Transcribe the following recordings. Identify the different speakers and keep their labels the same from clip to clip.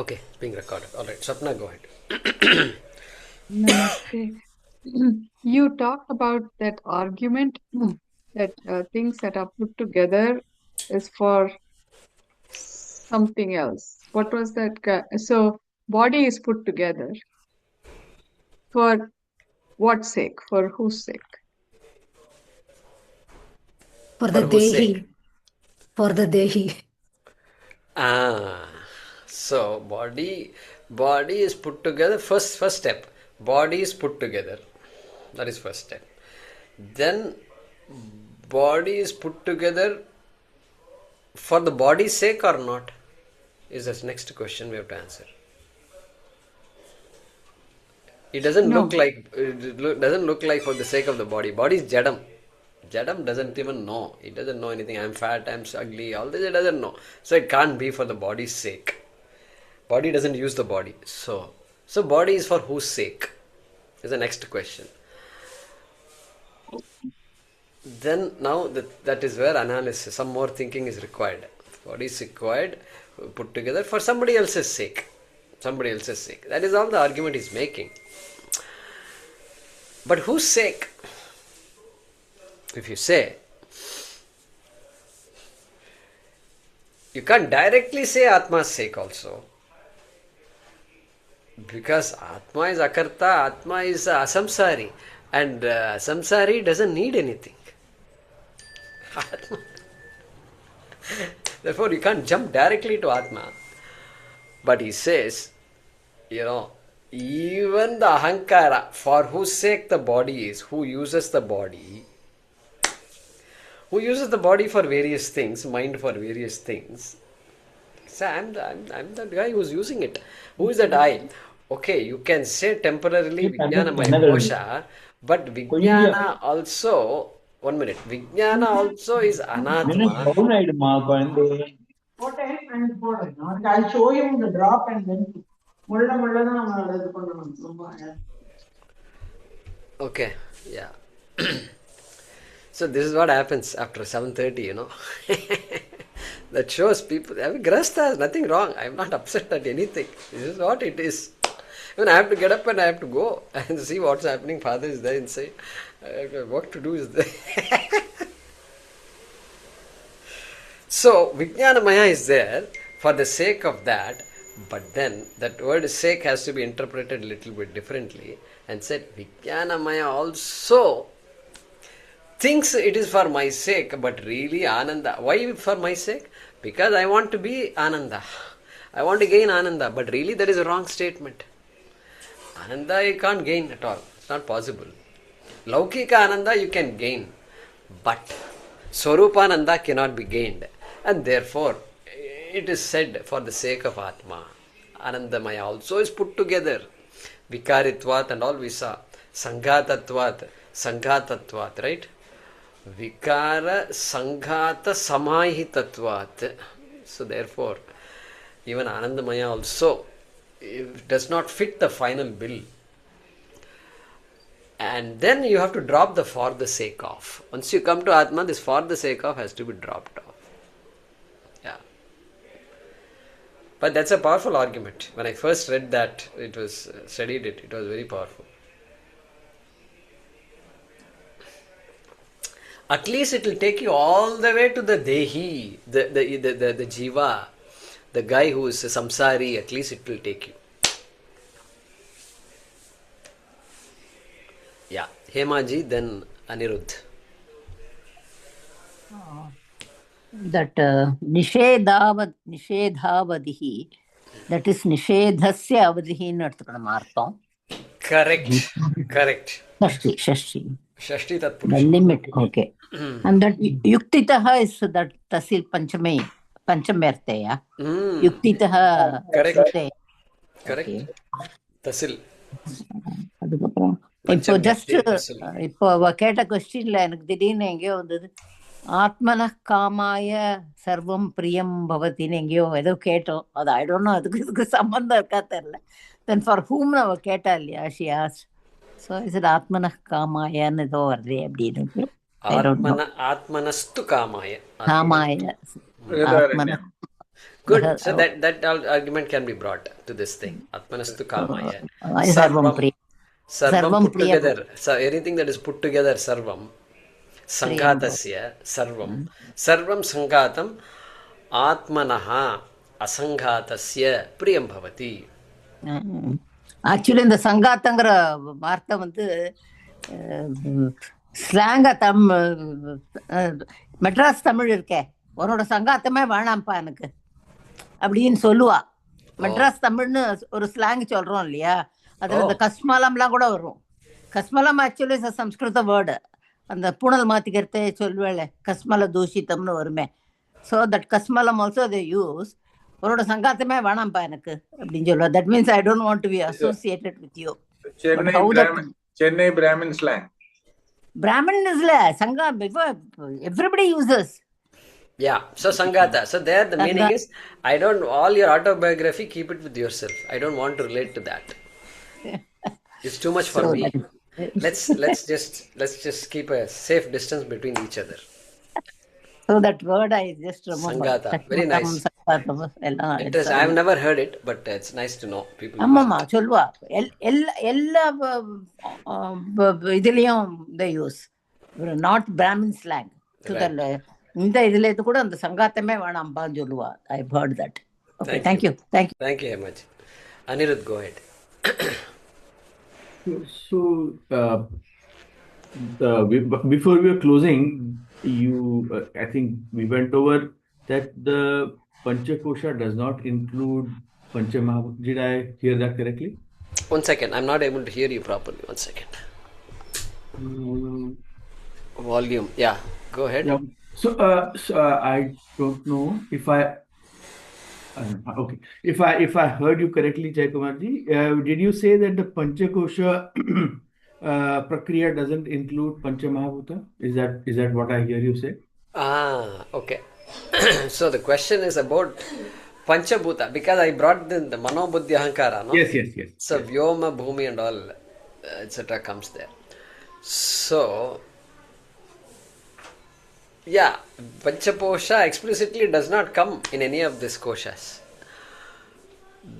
Speaker 1: Okay, being recorded. All right, Sapna, go ahead.
Speaker 2: Namaste. You talked about that argument that things that are put together is for something else. What was that? So, body is put together for what sake? For whose sake?
Speaker 3: For
Speaker 1: For
Speaker 3: the
Speaker 1: whose sake?
Speaker 3: Dehi. For the Dehi.
Speaker 1: Ah, so body is put together. First step. Body is put together. That is first step. Then body is put together for the body's sake or not? Is the next question we have to answer. It
Speaker 2: No.
Speaker 1: doesn't look like for the sake of the body. Body is jadam. Jadam doesn't even know. It doesn't know anything. I'm fat, I'm ugly, all this it doesn't know. So it can't be for the body's sake. Body doesn't use the body. So body is for whose sake? Is the next question. Then now that is where analysis, some more thinking is required. Body is required, put together for somebody else's sake. Somebody else's sake. That is all the argument is making. But whose sake? If you say, you can't directly say Atma's sake also. Because Atma is Akarta, Atma is Asamsari. And Samsari doesn't need anything. Therefore, you can't jump directly to Atma. But he says, even the Ahankara, for whose sake the body is, who uses the body for various things, mind for various things. So I'm the guy who's using it. Who is that I? Okay, you can say temporarily Vijnana Maya Kosha, but Vijnana also, 1 minute, Vijnana also is Anatma.
Speaker 4: I'll show you the drop and then
Speaker 1: Okay, yeah. So this is what happens after 7:30, That shows people, Grasta has nothing wrong. I'm not upset at anything. This is what it is. Even I have to get up and I have to go and see what's happening. Father is there inside. What to do is there. So, Vijnanamaya is there for the sake of that, but then that word sake has to be interpreted a little bit differently and said, Vijnanamaya also thinks it is for my sake, but really Ananda. Why for my sake? Because I want to be Ananda. I want to gain Ananda, but really that is a wrong statement. Ananda you can't gain at all. It's not possible. Laukika Ananda you can gain, but Swarupananda cannot be gained. And therefore, it is said for the sake of Atma. Anandamaya also is put together. Vikaritvat and all we saw. Sanghatatvat, right? Vikara Sanghata Samahitatvat. So therefore, even Anandamaya also does not fit the final bill. And then you have to drop the for the sake of. Once you come to Atma, this for the sake of has to be dropped off. Yeah. But that's a powerful argument. When I first read that, studied it, it was very powerful. At least it will take you all the way to the Dehi, the Jiva, the guy who is a Samsari, at least it will take you. Yeah. Hemaji, then Anirudh.
Speaker 3: That Nishedhavadihi, that is Nishedhasya avadihi in Arthakarmartham.
Speaker 1: Correct.
Speaker 3: Shashti.
Speaker 1: Shashti Tat
Speaker 3: The
Speaker 1: Purusha.
Speaker 3: limit, okay. And that Yuktitaha is that Tasil Panchamerteya. Yuktitaha.
Speaker 1: Correct. Tasil.
Speaker 3: அதுக்கப்புறம் இப்போ just இப்போ கேட்ட கொஸ்டின்ல எனக்கு திடீர்னு எங்கேயோ வந்தது ஆத்மன காமாய சர்வம் பிரியம் பவத்தின்னு எங்கேயோ ஏதோ கேட்டோம். அது ஐ டோன்ட் நோ அதுக்கு இதுக்கு சம்பந்தம் இருக்கா தெரியல. தென் ஃபார் ஹூம் அவ கேட்டா இல்லையா she asked. So is it ஆத்மன காமாயன்னு ஏதோ வருது அப்படின்னு.
Speaker 1: ஆத்மனஸ்து காமாய.
Speaker 3: காமாய ஆத்மன.
Speaker 1: Good. So that argument can be brought to this thing. Atmanastu kamaya.
Speaker 3: Sarvam Priya.
Speaker 1: Sarvam
Speaker 3: Sarvam
Speaker 1: put
Speaker 3: Priya.
Speaker 1: together. So anything that is put together, sarvam. Sanghatasya, sarvam. Sarvam sanghatam atmanaha asanghatasya priyam bhavati.
Speaker 3: Actually இந்த சங்காத்தங்கிற வார்த்தை வந்து ஸ்லாங்கா மெட்ராஸ் தமிழ் இருக்கே, உன்னோட சங்காத்தமே வேணாம்ப்பா எனக்கு அப்படின்னு சொல்லுவா. மெட்ராஸ் தமிழ்னு ஒரு ஸ்லாங் சொல்றோம் இல்லையா, அதுல இந்த கஸ்மலம்லாம் கூட வரும். கஸ்மலம் ஆக்சுவலி சம்ஸ்கிருத வேர்டு. அந்த பூனல் மாத்திக்கிறதே சொல்வேளே, கஸ்மல தூஷித்தம்னு வருமே. ஸோ தட் கஸ்மலம் ஆல்சோ தே யூஸ். உன்னோட சங்காத்தமே வேணாம்ப்பா எனக்கு அப்படின்னு சொல்லுவா. That means I don't want to be associated with you.
Speaker 5: Chennai Brahmin slang.
Speaker 3: Brahmin is sangha. Everybody uses.
Speaker 1: Yeah. So sangata. So there the meaning is, I don't, all your autobiography, keep it with yourself. I don't want to relate to that. It's too much for me. Let's just keep a safe distance between each other.
Speaker 3: So that word I just remember.
Speaker 1: Sangata. Very nice. Interesting. I have never heard it, but it's nice to know. People.
Speaker 3: ஆமாமா சொல்லுவா. எல்லா இதுலயும் they use. Not Brahmin slang. இந்த இதுல இது கூட அந்த சங்காத்தமே வேணாம்பான்னு சொல்லுவா. I've heard that. Okay, thank you. Thank you
Speaker 1: very much. Anirudh, go ahead.
Speaker 6: So, before we were closing, I think we went over that the Panchakosha does not include Panchamahabhuta. Did I hear that correctly?
Speaker 1: One second, I'm not able to hear you properly. One second. Volume, yeah. Go ahead.
Speaker 6: Yeah. So I don't know if okay. If I heard you correctly, Jaykumarji, did you say that the Panchakosha Prakriya doesn't include Panchamahabhuta? Is that what I hear you say?
Speaker 1: Okay. So the question is about Panchabhuta, because I brought the Mano Buddhi Ahankara, no?
Speaker 6: Yes.
Speaker 1: So Vyoma, Bhumi and all, etc. comes there. So, yeah, Panchaposha explicitly does not come in any of these koshas.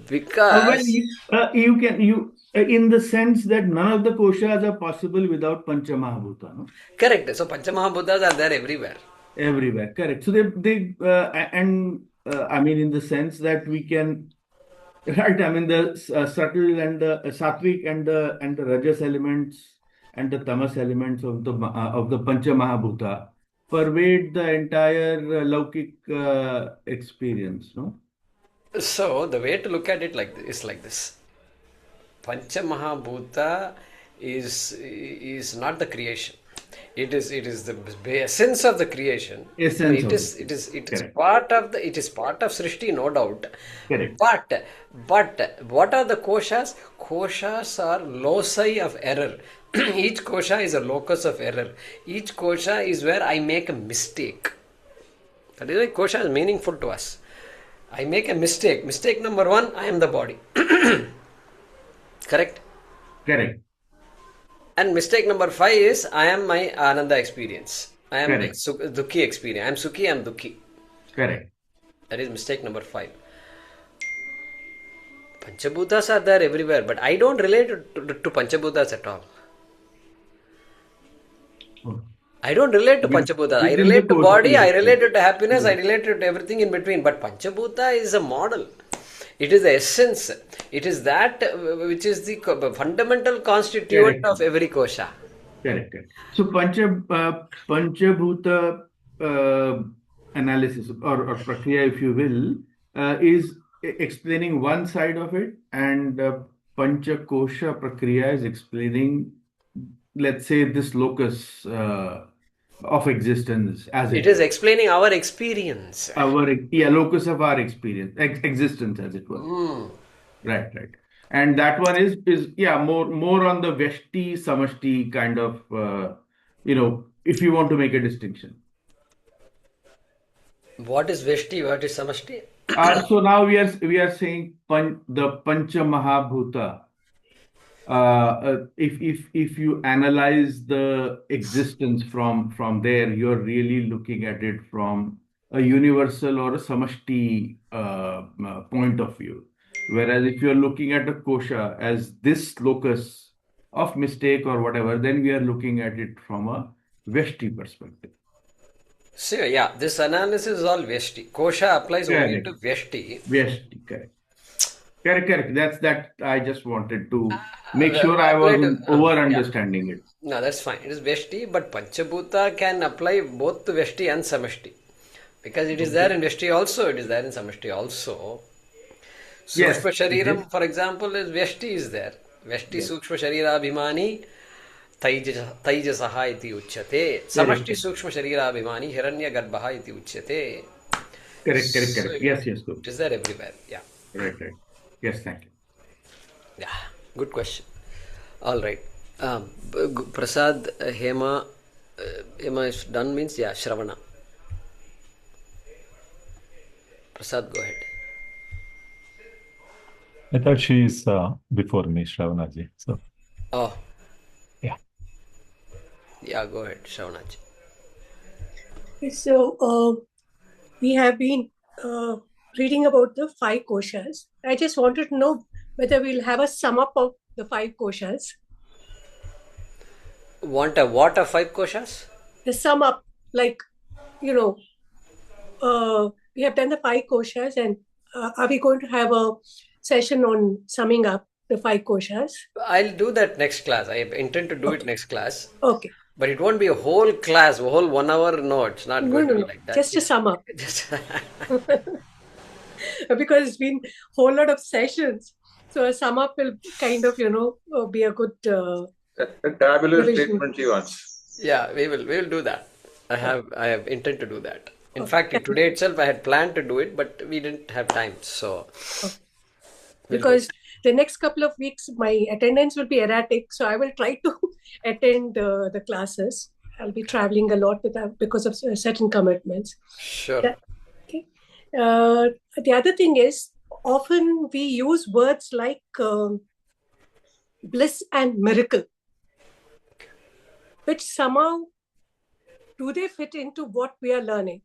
Speaker 1: Because... in the sense that none of the koshas are possible without Panchamahabhuta, no? Correct. So Panchamahabhutas are there everywhere.
Speaker 6: Everywhere, correct. So they I mean, in the sense that we can, right? I mean, the subtle and the sattvic and the rajas elements and the tamas elements of the Pancha Mahabhuta pervade the entire Laukik experience, no?
Speaker 1: So the way to look at it is like this: Pancha Mahabhuta is not the creation. It is the essence of the creation. It is part of Srishti, no doubt.
Speaker 6: Correct.
Speaker 1: But what are the koshas? Koshas are loci of error. Each kosha is a locus of error. Each kosha is where I make a mistake. That is why kosha is meaningful to us. I make a mistake. Mistake number 1, I am the body. Correct?
Speaker 6: Correct.
Speaker 1: And mistake number 5 is I am my Ananda experience. I am
Speaker 6: Correct.
Speaker 1: Dukhi experience. I am Sukhi, I am Dukhi.
Speaker 6: Correct.
Speaker 1: That is mistake number 5. Panchabhutas are there everywhere, but I don't relate to Panchabhutas at all. I don't relate to Panchabhutas. I relate to body, I relate to happiness, I relate to everything in between. But Panchabhuta is a model. It is the essence. It is that which is the fundamental constituent of every kosha.
Speaker 6: Correct. So Panchabhuta analysis or prakriya, if you will, is explaining one side of it, and Panchakosha prakriya is explaining, let's say, this locus of existence as
Speaker 1: it is explaining our experience.
Speaker 6: Locus of our experience, existence, as it were. Right. And that one is more on the Veshti Samashti kind of, if you want to make a distinction.
Speaker 1: What is Veshti? What is Samashti?
Speaker 6: So now we are saying the Pancha Mahabhuta. If you analyze the existence from there, you're really looking at it from a universal or a samashti point of view. Whereas if you're looking at a kosha as this locus of mistake or whatever, then we are looking at it from a Vyashti perspective.
Speaker 1: So, yeah, this analysis is all Vyashti. Kosha applies only to Vyashti.
Speaker 6: Vyashti, correct. Correct. That I just wanted to make sure I wasn't over-understanding it.
Speaker 1: No, that's fine. It is Vyashti, but Panchabhuta can apply both to Vyashti and Samashti. Because it is there in Vyashti also, it is there in Samashti also. Sukshma Shariram, for example, is Vyashti is there. Vyashti Sukshma Sharira Abhimani Taijasaha iti uchyate. Samashti Sukshma Sharira Abhimani Hiranya Garbhaha iti uchyate.
Speaker 6: Correct. Yes. Good.
Speaker 1: It is there everywhere. Yeah.
Speaker 6: Right. Yes, thank you.
Speaker 1: Yeah, good question. All right. Prasad, Hema is done means, yeah, Shravana. Prasad, go ahead.
Speaker 7: I thought she is before me, Shravanaji. So.
Speaker 1: Oh.
Speaker 7: Yeah.
Speaker 1: Yeah, go ahead, Shravanaji.
Speaker 8: So, we have been reading about the 5 koshas. I just wanted to know whether we'll have a sum up of the 5 koshas.
Speaker 1: Want a what of 5 koshas?
Speaker 8: The sum up, like, we have done the 5 koshas, and are we going to have a session on summing up the 5 koshas?
Speaker 1: I'll do that next class. I intend to do it next class.
Speaker 8: Okay.
Speaker 1: But it won't be a whole class, a whole 1 hour. No, it's not going to be like that.
Speaker 8: Just a sum up. Because it's been a whole lot of sessions. So a sum up will kind of, be a good
Speaker 5: a tabular statement you want.
Speaker 1: Yeah, we will do that. I have intent to do that. In fact, today itself I had planned to do it, but we didn't have time. So
Speaker 8: because the next couple of weeks my attendance will be erratic, so I will try to attend the classes. I'll be traveling a lot because of certain commitments.
Speaker 1: Sure.
Speaker 8: Okay. The other thing is, often we use words like bliss and miracle, which somehow, do they fit into what we are learning?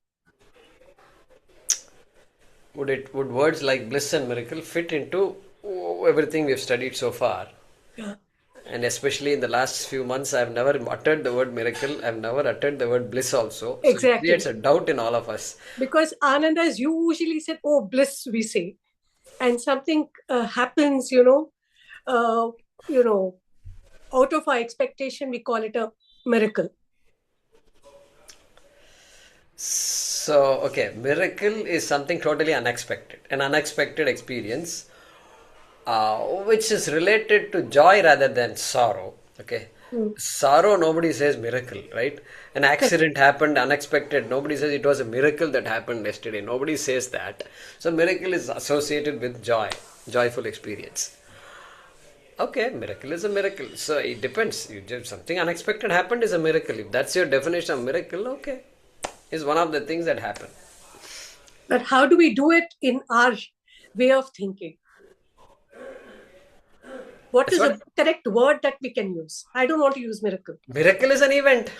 Speaker 1: Would words like bliss and miracle fit into everything we've studied so far?
Speaker 8: Yeah.
Speaker 1: And especially in the last few months, I've never uttered the word miracle. I've never uttered the word bliss also.
Speaker 8: Exactly.
Speaker 1: So it creates a doubt in all of us.
Speaker 8: Because Ananda has usually said, oh, bliss, we say. And something happens, out of our expectation, we call it a miracle.
Speaker 1: So, okay, miracle is something totally unexpected, an unexpected experience, which is related to joy rather than sorrow. Okay, sorrow, nobody says miracle, right? An accident happened, unexpected. Nobody says it was a miracle that happened yesterday. Nobody says that. So, miracle is associated with joy, joyful experience. Okay, miracle is a miracle. So, it depends. Something unexpected happened is a miracle. If that's your definition of miracle, okay, is one of the things that happen.
Speaker 8: But how do we do it in our way of thinking? What is the correct word that we can use? I don't want to use miracle.
Speaker 1: Miracle is an event.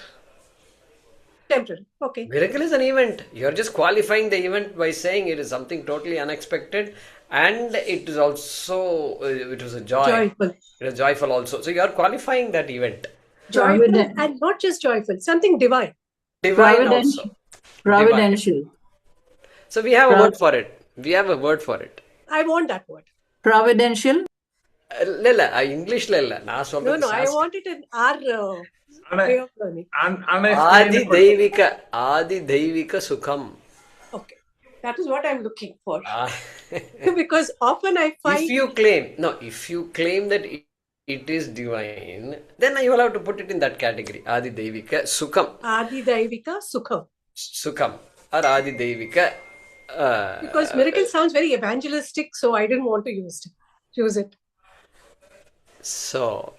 Speaker 8: Temporary. Okay.
Speaker 1: Miracle is an event. You're just qualifying the event by saying it is something totally unexpected, and it is also, it was a joy.
Speaker 8: Joyful.
Speaker 1: It is joyful also. So you're qualifying that event.
Speaker 8: Joyful and not just joyful, something divine.
Speaker 1: Divine also.
Speaker 3: Providential.
Speaker 1: Divine. So we have a word for it. We have a word for it.
Speaker 8: I want that word.
Speaker 3: Providential.
Speaker 1: English la illa.
Speaker 8: No, I want it in our way of learning.
Speaker 1: Adi Devika Sukham.
Speaker 8: Okay. That is what I'm looking for. Because often I find...
Speaker 1: If you claim that it is divine, then you will have to put it in that category. Adi Devika Sukham.
Speaker 8: Adi Devika Sukham.
Speaker 1: Sukham. Or Adi Devika.
Speaker 8: Because miracle sounds very evangelistic, so I didn't want to use it.
Speaker 1: So,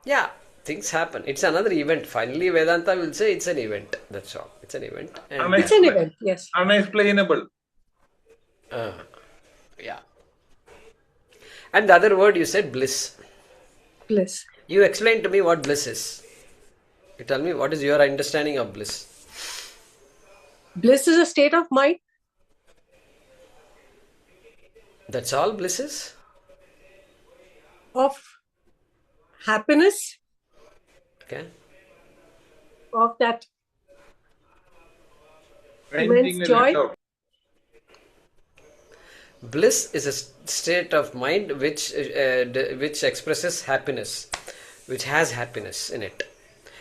Speaker 1: yeah, things happen. It's another event. Finally, Vedanta will say it's an event. That's all. It's an event.
Speaker 8: It's an event, yes.
Speaker 5: Unexplainable.
Speaker 1: Yeah. And the other word you said, bliss.
Speaker 8: Bliss.
Speaker 1: You explain to me what bliss is. You tell me what is your understanding of bliss.
Speaker 8: Bliss is a state of mind.
Speaker 1: That's all bliss is?
Speaker 8: Of happiness,
Speaker 1: Okay.
Speaker 8: of that
Speaker 5: Anything
Speaker 8: immense
Speaker 5: may
Speaker 8: joy.
Speaker 5: let out.
Speaker 1: Bliss is a state of mind which expresses happiness, which has happiness in it.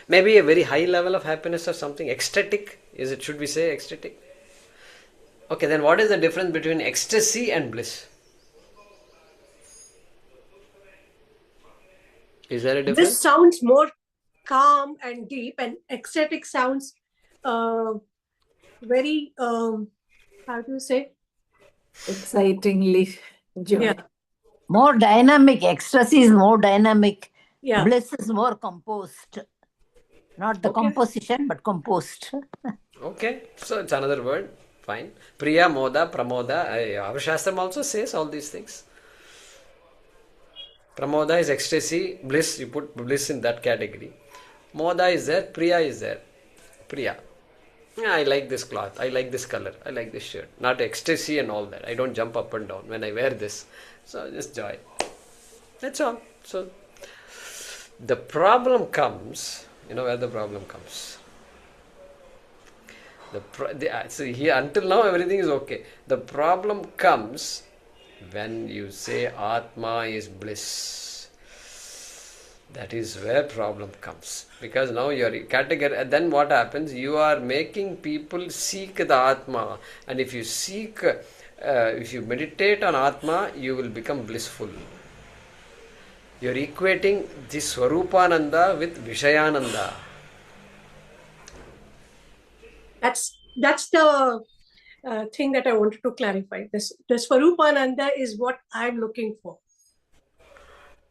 Speaker 1: Maybe a very high level of happiness or something. Ecstatic, is it? Should we say ecstatic? Okay, then what is the difference between ecstasy and bliss? Is there a difference?
Speaker 8: This sounds more calm and deep, and ecstatic sounds very, how do you say?
Speaker 9: Excitingly joy.
Speaker 8: Yeah.
Speaker 3: More dynamic. Ecstasy is more dynamic.
Speaker 8: Yeah.
Speaker 3: Bliss is more composed. Not the
Speaker 8: Okay.
Speaker 3: composition, but composed.
Speaker 1: Okay, so it's another word. Fine. Priya, Moda, Pramoda. Our Shastram also says all these things. Pramoda is ecstasy, bliss, you put bliss in that category. Moda is there, Priya is there. Priya. Yeah, I like this cloth, I like this color, I like this shirt. Not ecstasy and all that. I don't jump up and down when I wear this. So just joy. That's all. So the problem comes, you know where the problem comes. So here until now everything is okay. The problem comes when you say Atma is bliss. That is where problem comes. Because now your category, then what happens? You are making people seek the Atma. And if you seek, if you meditate on Atma, you will become blissful. You are equating the Swarupananda with Vishayananda.
Speaker 8: That's the thing that I wanted to clarify. The Swarupananda is what I'm looking for.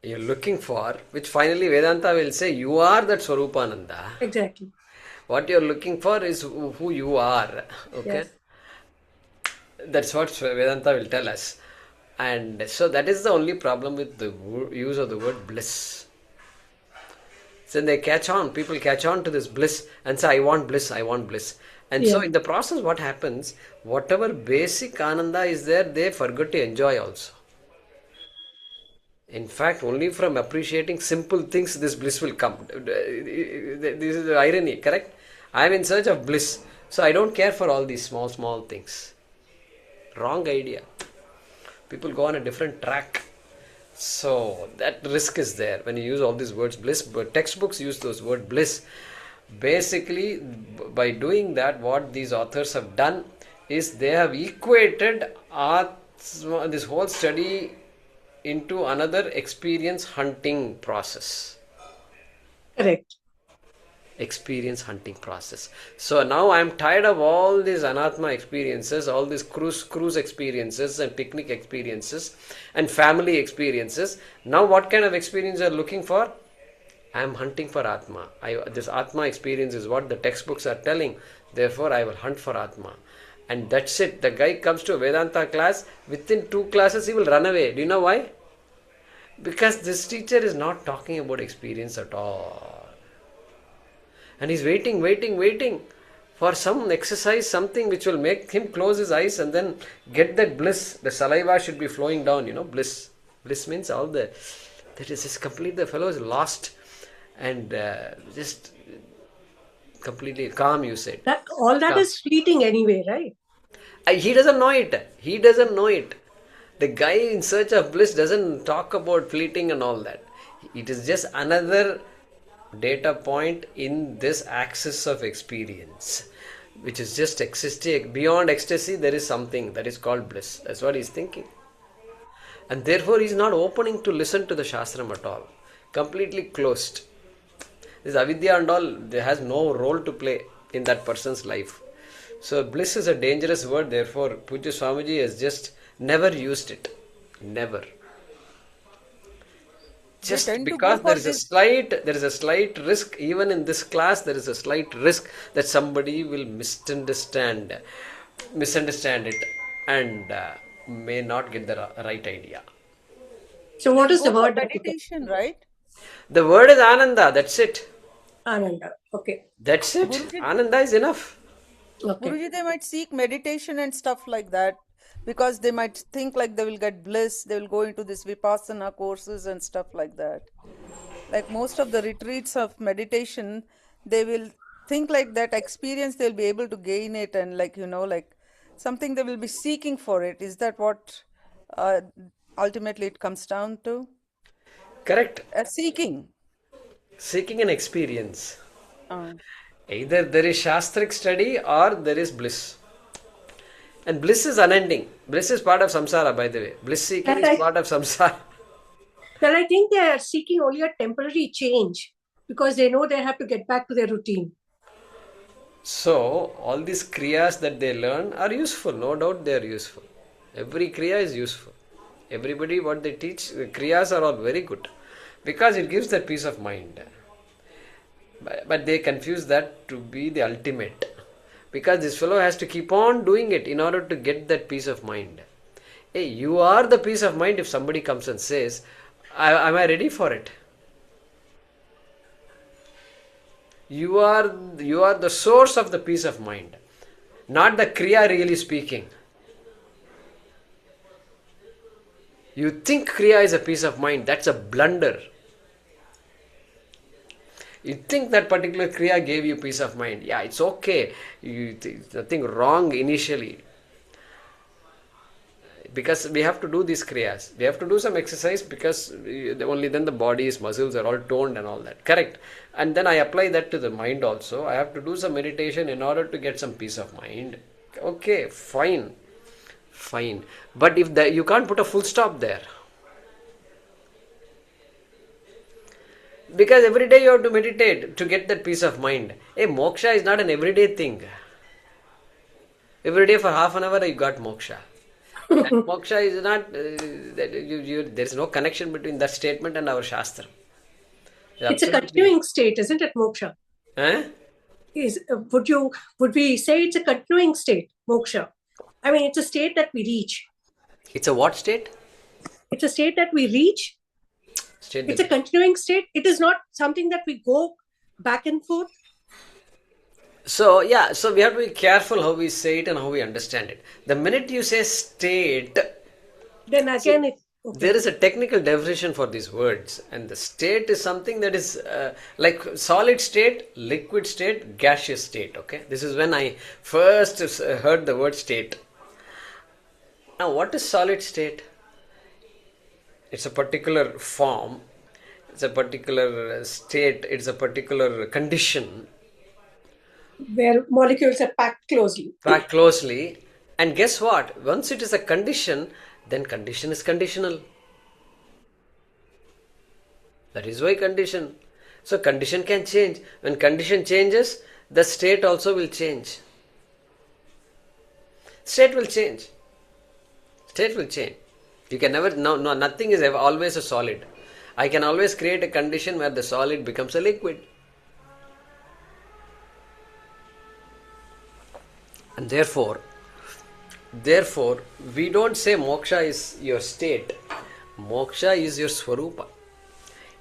Speaker 1: You're looking for, which finally Vedanta will say, you are that Swarupananda.
Speaker 8: Exactly.
Speaker 1: What you're looking for is who you are. Okay?
Speaker 8: Yes.
Speaker 1: That's what Vedanta will tell us. And so that is the only problem with the use of the word bliss. So they catch on, people catch on to this bliss and say, I want bliss, I want bliss. And so in the process, what happens? Whatever basic ananda is there, they forget to enjoy also. In fact, only from appreciating simple things, this bliss will come. This is the irony, correct? I am in search of bliss, so I don't care for all these small things. Wrong idea. People go on a different track. So that risk is there when you use all these words bliss. But textbooks use those words bliss. Basically, by doing that, what these authors have done is they have equated this whole study into another experience hunting process.
Speaker 8: Correct.
Speaker 1: Experience hunting process. So now I am tired of all these anatma experiences, all these cruise experiences and picnic experiences and family experiences. Now what kind of experience you are looking for? I am hunting for Atma. This Atma experience is what the textbooks are telling. Therefore, I will hunt for Atma. And that's it. The guy comes to a Vedanta class. Within 2 classes, he will run away. Do you know why? Because this teacher is not talking about experience at all. And he's waiting for some exercise, something which will make him close his eyes and then get that bliss. The saliva should be flowing down, bliss. Bliss means all that is just complete. The fellow is lost and just completely calm, you said.
Speaker 8: All that is fleeting anyway, right?
Speaker 1: He doesn't know it. The guy in search of bliss doesn't talk about fleeting and all that. It is just another data point in this axis of experience, which is just existing. Beyond ecstasy, there is something that is called bliss. That's what he's thinking. And therefore, he's not opening to listen to the Shastram at all. Completely closed. This avidya and all, there has no role to play in that person's life. So bliss is a dangerous word. Therefore, Pujya Swamiji has just never used it. Never. Just because there is a slight risk, even in this class, there is a slight risk that somebody will misunderstand it and may not get the right idea.
Speaker 8: So what is the word?
Speaker 9: Meditation, right?
Speaker 1: The word is Ananda, that's it.
Speaker 8: Ananda, okay.
Speaker 1: That's it. Ananda is enough.
Speaker 8: Okay.
Speaker 9: Guruji, they might seek meditation and stuff like that. because they might think like they will get bliss, they will go into this Vipassana courses and stuff like that. Like most of the retreats of meditation, they will think like that experience, they'll be able to gain it, and like, like something they will be seeking for it. Is that what uh, ultimately it comes down to?
Speaker 1: Correct.
Speaker 9: Seeking.
Speaker 1: Seeking an experience.
Speaker 9: Uh,
Speaker 1: Either there is Shastric study or there is bliss. And bliss is unending. Bliss is part of samsara, by the way. Bliss seeking is part of samsara.
Speaker 8: Well, I think they are seeking only a temporary change because they know they have to get back to their routine.
Speaker 1: So, all these kriyas that they learn are useful. No doubt they are useful. Every kriya is useful. Everybody, what they teach, the kriyas are all very good. Because it gives that peace of mind. But they confuse that to be the ultimate. Because this fellow has to keep on doing it in order to get that peace of mind. Hey, you are the peace of mind if somebody comes and says, am I ready for it? You are the source of the peace of mind, not the kriya really speaking. You think kriya is a peace of mind, that's a blunder. You think that particular kriya gave you peace of mind. Yeah, it's okay. Nothing wrong initially. Because we have to do these kriyas. We have to do some exercise because only then the body's muscles are all toned and all that. Correct. And then I apply that to the mind also. I have to do some meditation in order to get some peace of mind. Okay, fine. Fine. But if you can't put a full stop there. Because every day you have to meditate to get that peace of mind. Hey, moksha is not an everyday thing. Every day for half an hour you got moksha. And moksha is not, there is no connection between that statement and our Shastra.
Speaker 8: It's a continuing state, isn't it, moksha? Would we say it's a continuing state, moksha? I mean, it's a state that we reach.
Speaker 1: It's a what state?
Speaker 8: It's a state that we reach. It's a continuing state. It is not something that we go back and forth.
Speaker 1: So we have to be careful how we say it and how we understand it. The minute you say state,
Speaker 8: then again
Speaker 1: there is a technical definition for these words, and the state is something that is like solid state, liquid state, gaseous state. Okay, this is when I first heard the word state. Now, what is solid state? It's a particular form, it's a particular state, it's a particular condition.
Speaker 8: Where molecules are packed closely. And guess what? Once it is a condition, then condition is conditional. That is why condition. So condition can change. When condition changes, the state also will change. State will change. State will change. You can never, no, nothing is ever, always a solid. I can always create a condition where the solid becomes a liquid. And therefore, we don't say moksha is your state. Moksha is your swarupa.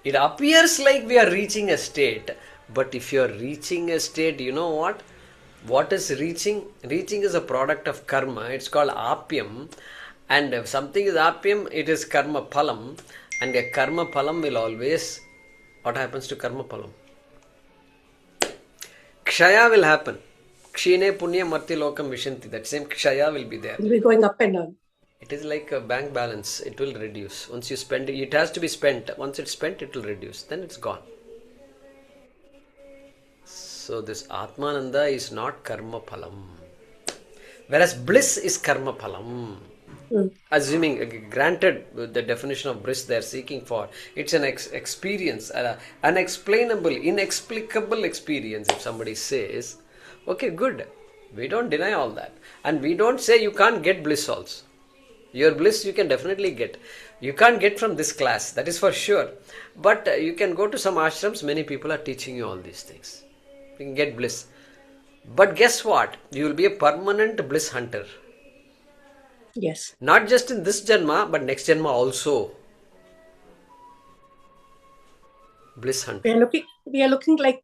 Speaker 8: It appears like we are reaching a state, but if you are reaching a state, you know what? What is reaching? Reaching is a product of karma. It's called apyam. And if something is apyam, it is karma phalam. And a karma phalam will always, what happens to karma phalam? Kshaya will happen. Kshine punya marti lokam vishanti. That same kshaya will be there. It will be going up and down.
Speaker 1: It is like a bank balance. It will reduce. Once you spend it, it has to be spent. Once it's spent, it will reduce. Then it's gone. So this Atmananda is not karma phalam. Whereas bliss is karma phalam. Assuming, granted the definition of bliss they are seeking for, it's an experience, unexplainable, inexplicable experience. If somebody says, okay, good, we don't deny all that, and we don't say you can't get bliss also. Your bliss you can definitely get. You can't get from this class, that is for sure, but you can go to some ashrams. Many people are teaching you all these things. You can get bliss, but guess what? You will be a permanent bliss hunter.
Speaker 8: Yes.
Speaker 1: Not just in this janma, but next janma also. Bliss hunter.
Speaker 8: We are looking like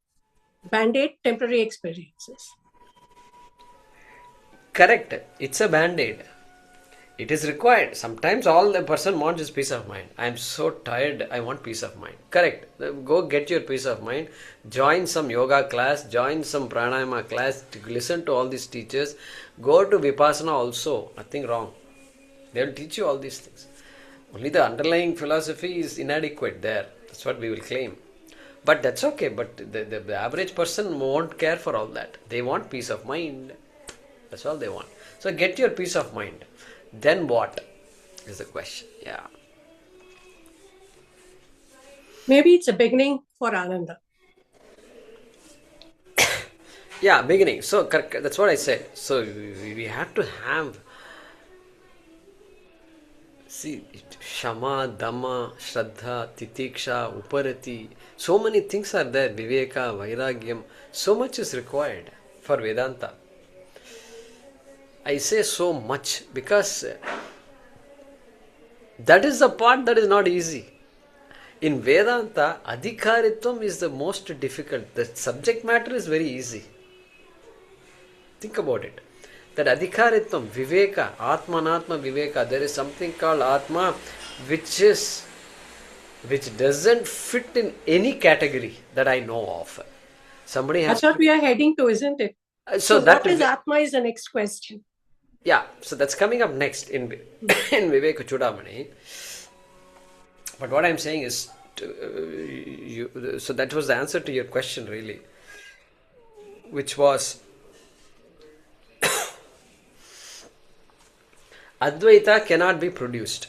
Speaker 8: band-aid temporary experiences.
Speaker 1: Correct. It's a band-aid. It is required. Sometimes all the person wants is peace of mind. I am so tired, I want peace of mind. Correct. Go get your peace of mind. Join some yoga class, join some pranayama class, listen to all these teachers. Go to Vipassana also. Nothing wrong. They will teach you all these things. Only the underlying philosophy is inadequate there. That's what we will claim. But that's okay. But the average person won't care for all that. They want peace of mind. That's all they want. So get your peace of mind. Then what is the question? Yeah.
Speaker 8: Maybe it's a beginning for Ananda.
Speaker 1: Yeah, beginning. So that's what I said. So we have to have, see, Shama, Dhamma, Shraddha, Titiksha, Uparati. So many things are there. Viveka, Vairagyam. So much is required for Vedanta. I say so much because that is the part that is not easy. In Vedanta, Adhikaritvam is the most difficult. The subject matter is very easy. Think about it. That Adhikaritvam, Viveka, Atmanatma Viveka, there is something called Atma which doesn't fit in any category that I know of. Somebody has.
Speaker 8: That's what we are heading to, isn't it? So what is Atma is the next question.
Speaker 1: Yeah, so that's coming up next in Vivekachoodamani. But what I'm saying is, so that was the answer to your question really, which was Advaita cannot be produced.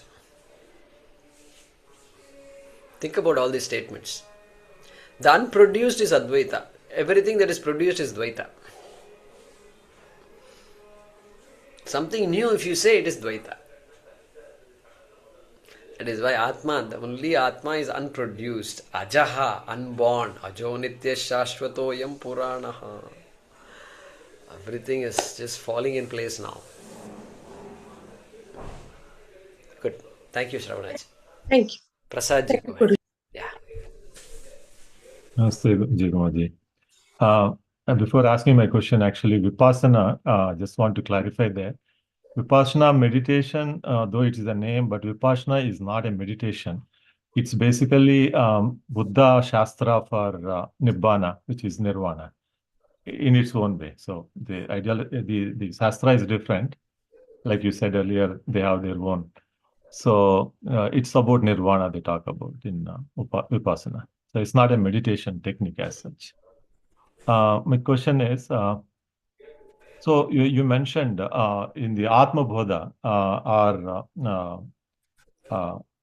Speaker 1: Think about all these statements. The unproduced is Advaita. Everything that is produced is Dvaita. Something new, if you say, it is Dvaita. That is why Atma, the only Atma is unproduced. Ajaha, unborn. Ajo nitya shashvatoyam puranaha. Everything is just falling in place now. Good. Thank you, Shravanaji.
Speaker 8: Thank you.
Speaker 1: Prasad ji. Yeah.
Speaker 7: Namaste, Jigamaji. Before asking my question, actually, Vipassana, just want to clarify there. Vipassana meditation, though it is a name, but Vipassana is not a meditation. It's basically Buddha Shastra for Nibbana, which is Nirvana, in its own way. So the Shastra is different. Like you said earlier, they have their own. So it's about Nirvana they talk about in Vipassana. So it's not a meditation technique as such. My question is, so you mentioned in the Atma Bodha,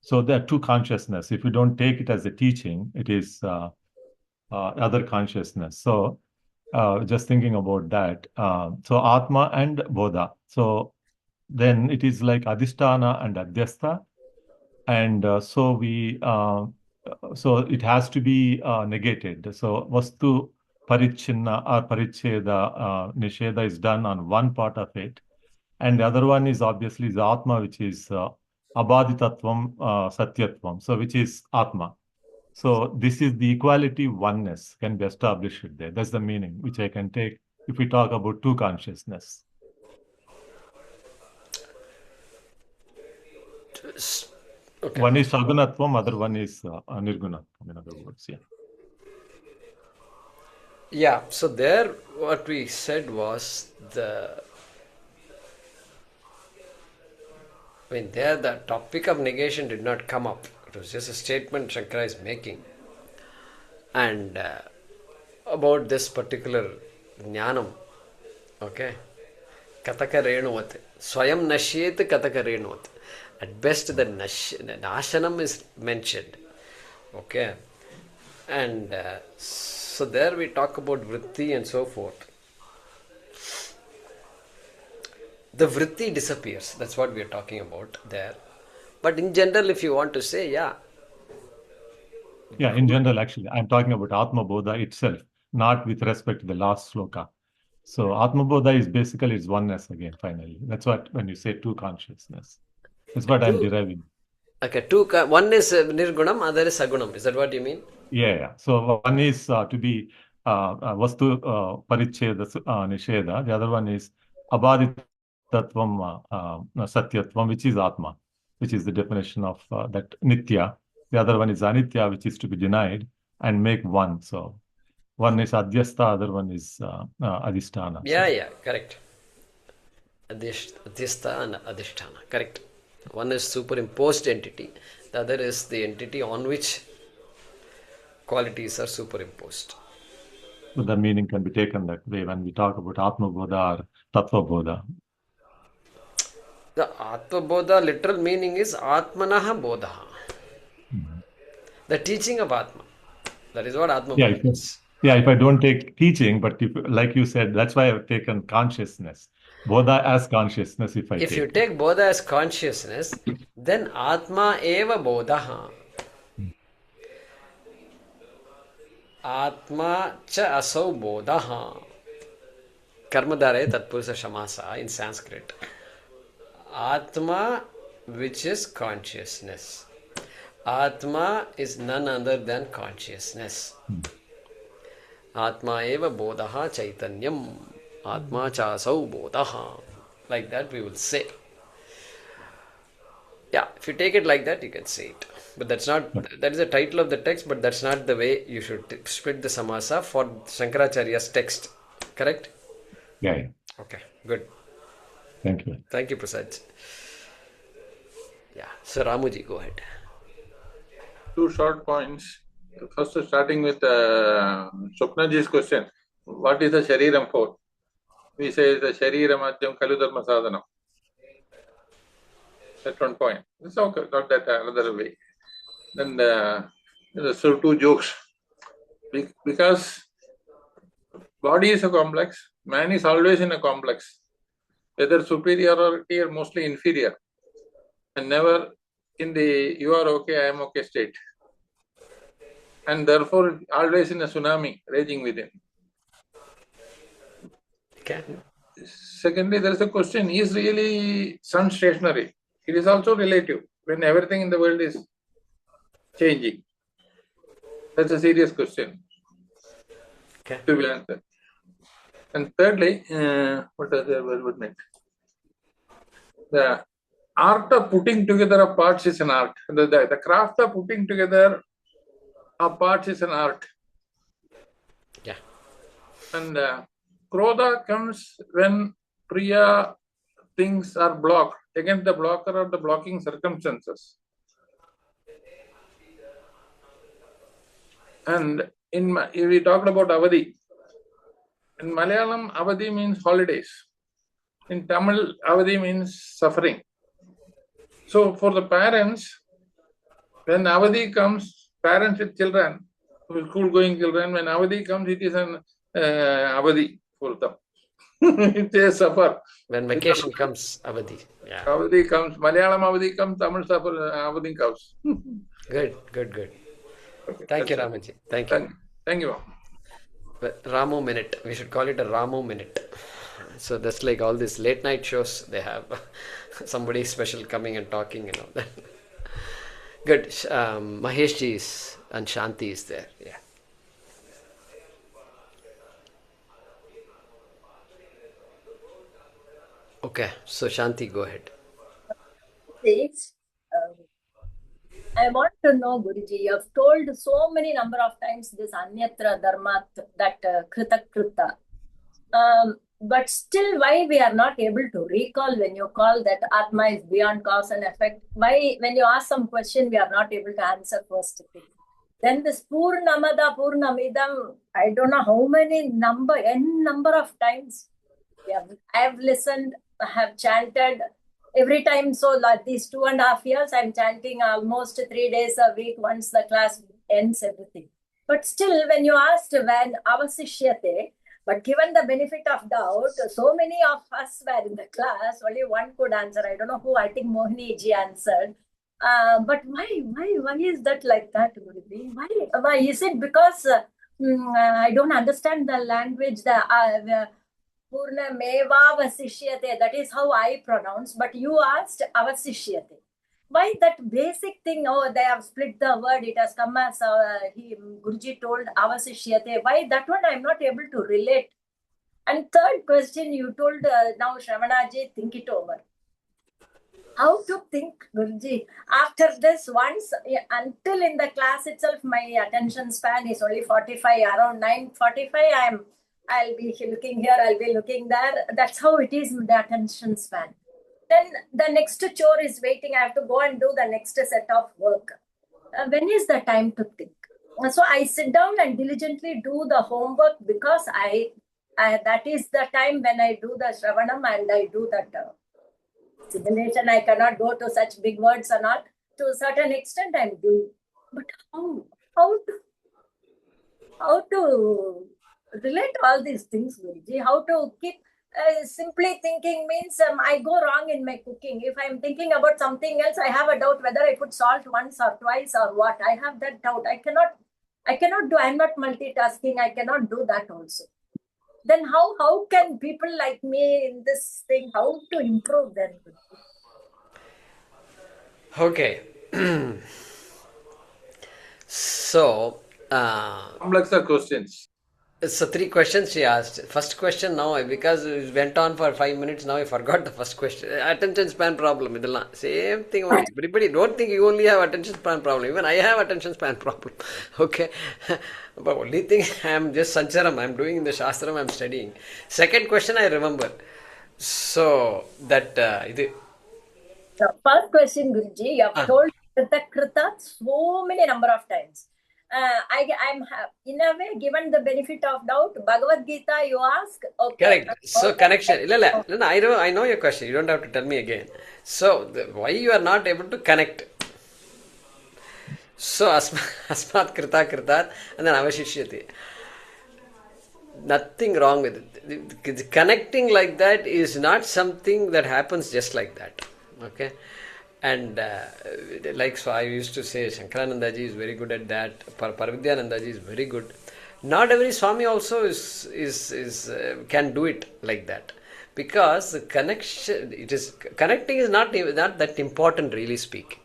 Speaker 7: so there are two consciousness. If you don't take it as a teaching, it is other consciousness. So just thinking about that. So Atma and Bodha. So then it is like Adhisthana and Adhyastha. And so it has to be negated. So Vastu Parichinna or Paricheda Nisheda is done on one part of it. And the other one is obviously the Atma, which is Abhaditatvam Satyatvam, so which is Atma. So this is the equality, oneness can be established there. That's the meaning, which I can take if we talk about two consciousness. Okay. One is Sagunatvam, other one is Nirgunatvam, in other words, yeah.
Speaker 1: Yeah, so there what we said was there the topic of negation did not come up. It was just a statement Shankara is making. And about this particular jnanam, okay, Kataka Renuvat, Swayam Nashyet Kataka Renuvat. At best, the Nashanam is mentioned. Okay. And so there we talk about vritti and so forth. The vritti disappears. That's what we are talking about there. But in general, if you want to say, yeah.
Speaker 7: Yeah, in general, actually, I'm talking about Atma Bodha itself, not with respect to the last sloka. So Atma Bodha is basically its oneness again, finally. That's what, when you say two consciousness. That's what I'm deriving.
Speaker 1: Okay, one is Nirgunam, other is Sagunam. Is that what you mean?
Speaker 7: Yeah. So one is to be Vastu Paricheda Nisheda. The other one is Abhadita Tattvam, Satyatvam, which is Atma, which is the definition of that Nitya. The other one is Anitya, which is to be denied, and make one. So one is Adhyastha, other one is Adhisthana.
Speaker 1: Yeah, correct. Adhyastha and Adhisthana, correct. One is superimposed entity, the other is the entity on which qualities are superimposed.
Speaker 7: So the meaning can be taken that way when we talk about Atma Bodha or Tattva Bodha.
Speaker 1: The Atma Bodha literal meaning is Atmanaha Bodha. The teaching of Atma. That is what Atma Bodha is.
Speaker 7: Yeah, if I don't take teaching, but if, like you said, that's why I've taken consciousness. Bodha as consciousness, if
Speaker 1: you take Bodha as consciousness, then Atma eva Bodha. Atma cha asau Bodha. Karmadare Tatpurusha Shamasa in Sanskrit. Atma, which is consciousness. Atma is none other than consciousness. Atma eva bodhaha chaitanyam. Atma chasau bodhaha. Like that we will say. Yeah, if you take it like that, you can say it. But that's not, that is the title of the text, but that's not the way you should split the samasa for Shankaracharya's text. Correct?
Speaker 7: Yeah.
Speaker 1: Okay, good.
Speaker 7: Thank you.
Speaker 1: Thank you, Prasad. Yeah, so Ramuji, go ahead.
Speaker 5: 2 short points. First, starting with Swapnaji's question. What is the Shariram for? We say the Shariram Adhyam Kalu Dharma Sadhanam. That's one point. It's okay, not that another way. Then there's 2 jokes. Because body is a complex, man is always in a complex. Whether superiority or mostly inferior. And never in the you are okay, I am okay state. And therefore always in a tsunami raging within.
Speaker 1: Okay.
Speaker 5: Secondly, there is a question, is really sun stationary? It is also relative when everything in the world is changing. That's a serious question.
Speaker 1: Okay.
Speaker 5: To be answered. And thirdly, what is the word meant? The art of putting together of parts is an art. The craft of putting together of parts is an art.
Speaker 1: Yeah.
Speaker 5: And Krodha comes when Priya things are blocked against the blocker or the blocking circumstances. And we talked about Avadi. In Malayalam, Avadi means holidays. In Tamil, Avadi means suffering. So for the parents, when Avadi comes, parents with children, school-going children, when Avadi comes, it is an Avadi for them. They suffer.
Speaker 1: When vacation comes, Avadi. Yeah.
Speaker 5: Avadi comes, Malayalam Avadi comes, Tamil suffer, Avadi comes.
Speaker 1: Good. Okay, thank you, Ramaji. Thank you.
Speaker 5: Thank you.
Speaker 1: But Ramu Minute. We should call it a Ramu Minute. So that's like all these late night shows, they have somebody special coming and talking and all that. Good. Mahesh ji and Shanti is there. Yeah. Okay. So Shanti, go ahead.
Speaker 10: I want to know, Guruji, you have told so many number of times this Anyatra Dharma, that Krita Krita. But still, why we are not able to recall when you call that Atma is beyond cause and effect? Why, when you ask some question, we are not able to answer first thing? Then this Purnamada, Purnamidam, I don't know how many n number of times I have listened, I have chanted every time. So like these 2.5 years, I'm chanting almost 3 days a week once the class ends, everything. But still, when you asked when avasishyate, but given the benefit of doubt, so many of us were in the class, only one could answer. I don't know who, I think Mohini ji answered. But why is that like that, Guruji? Why is it because I don't understand the language, the Purna Meva Vasishyate, that is how I pronounce, but you asked Avasishyate. Why that basic thing? Oh, they have split the word, it has come as Guruji told Avasishyate. Why that one I'm not able to relate? And third question, you told now Shravanaji, think it over. How to think, Guruji? After this, once until in the class itself, my attention span is only 45. Around 9:45, I'll be looking here, I'll be looking there. That's how it is, the attention span. Then the next chore is waiting. I have to go and do the next set of work. When is the time to think? So I sit down and diligently do the homework because I that is the time when I do the Shravanam and I do that simulation. I cannot go to such big words or not. To a certain extent, I'm doing. But how to relate all these things, Guruji? How to keep simply thinking means I go wrong in my cooking. If I'm thinking about something else, I have a doubt whether I put salt once or twice or what. I have that doubt. I cannot do. I'm not multitasking. I cannot do that also. Then how can people like me in this thing, how to improve then?
Speaker 1: Okay. So,
Speaker 5: complex questions.
Speaker 1: So 3 questions she asked. First question now, because it went on for 5 minutes, now I forgot the first question. Attention span problem. Same thing only. Everybody, don't think you only have attention span problem. Even I have attention span problem. Okay. But only thing, I am just Sancharam. I am doing in the Shastram, I am studying. Second question I remember. So, that...
Speaker 10: The first question, Guruji, you have told Krita so many number of times. I'm in a way given the benefit of doubt. Bhagavad Gita, you ask. Okay.
Speaker 1: Correct. So connection. I know your question. You don't have to tell me again. So why you are not able to connect? So asmat krita and then avashishyati. Nothing wrong with it. Connecting like that is not something that happens just like that. Okay. And so I used to say Shankaranandaji is very good at that. Paravidyanandaji is very good. Not every Swami also is can do it like that, because the connecting is not that important, really speaking.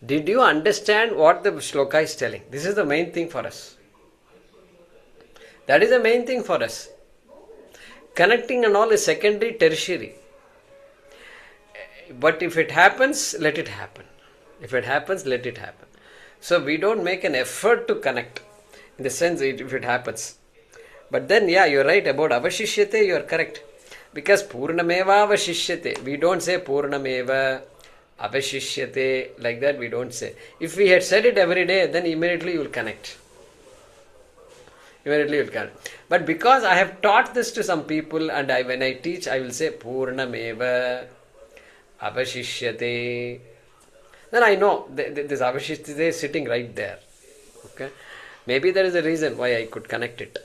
Speaker 1: Did you understand what the shloka is telling? This is the main thing for us. That is the main thing for us. Connecting and all is secondary, tertiary. But if it happens, let it happen. If it happens, let it happen. So we don't make an effort to connect, in the sense if it happens. But then, yeah, you're right about avashishyate, you're correct. Because purnameva avashishyate. We don't say purnameva avashishyate, like that we don't say. If we had said it every day, then immediately you will connect. But because I have taught this to some people, and when I teach, I will say purnameva avashishyate. Then I know this avashishyate is sitting right there. Okay, maybe there is a reason why I could connect it.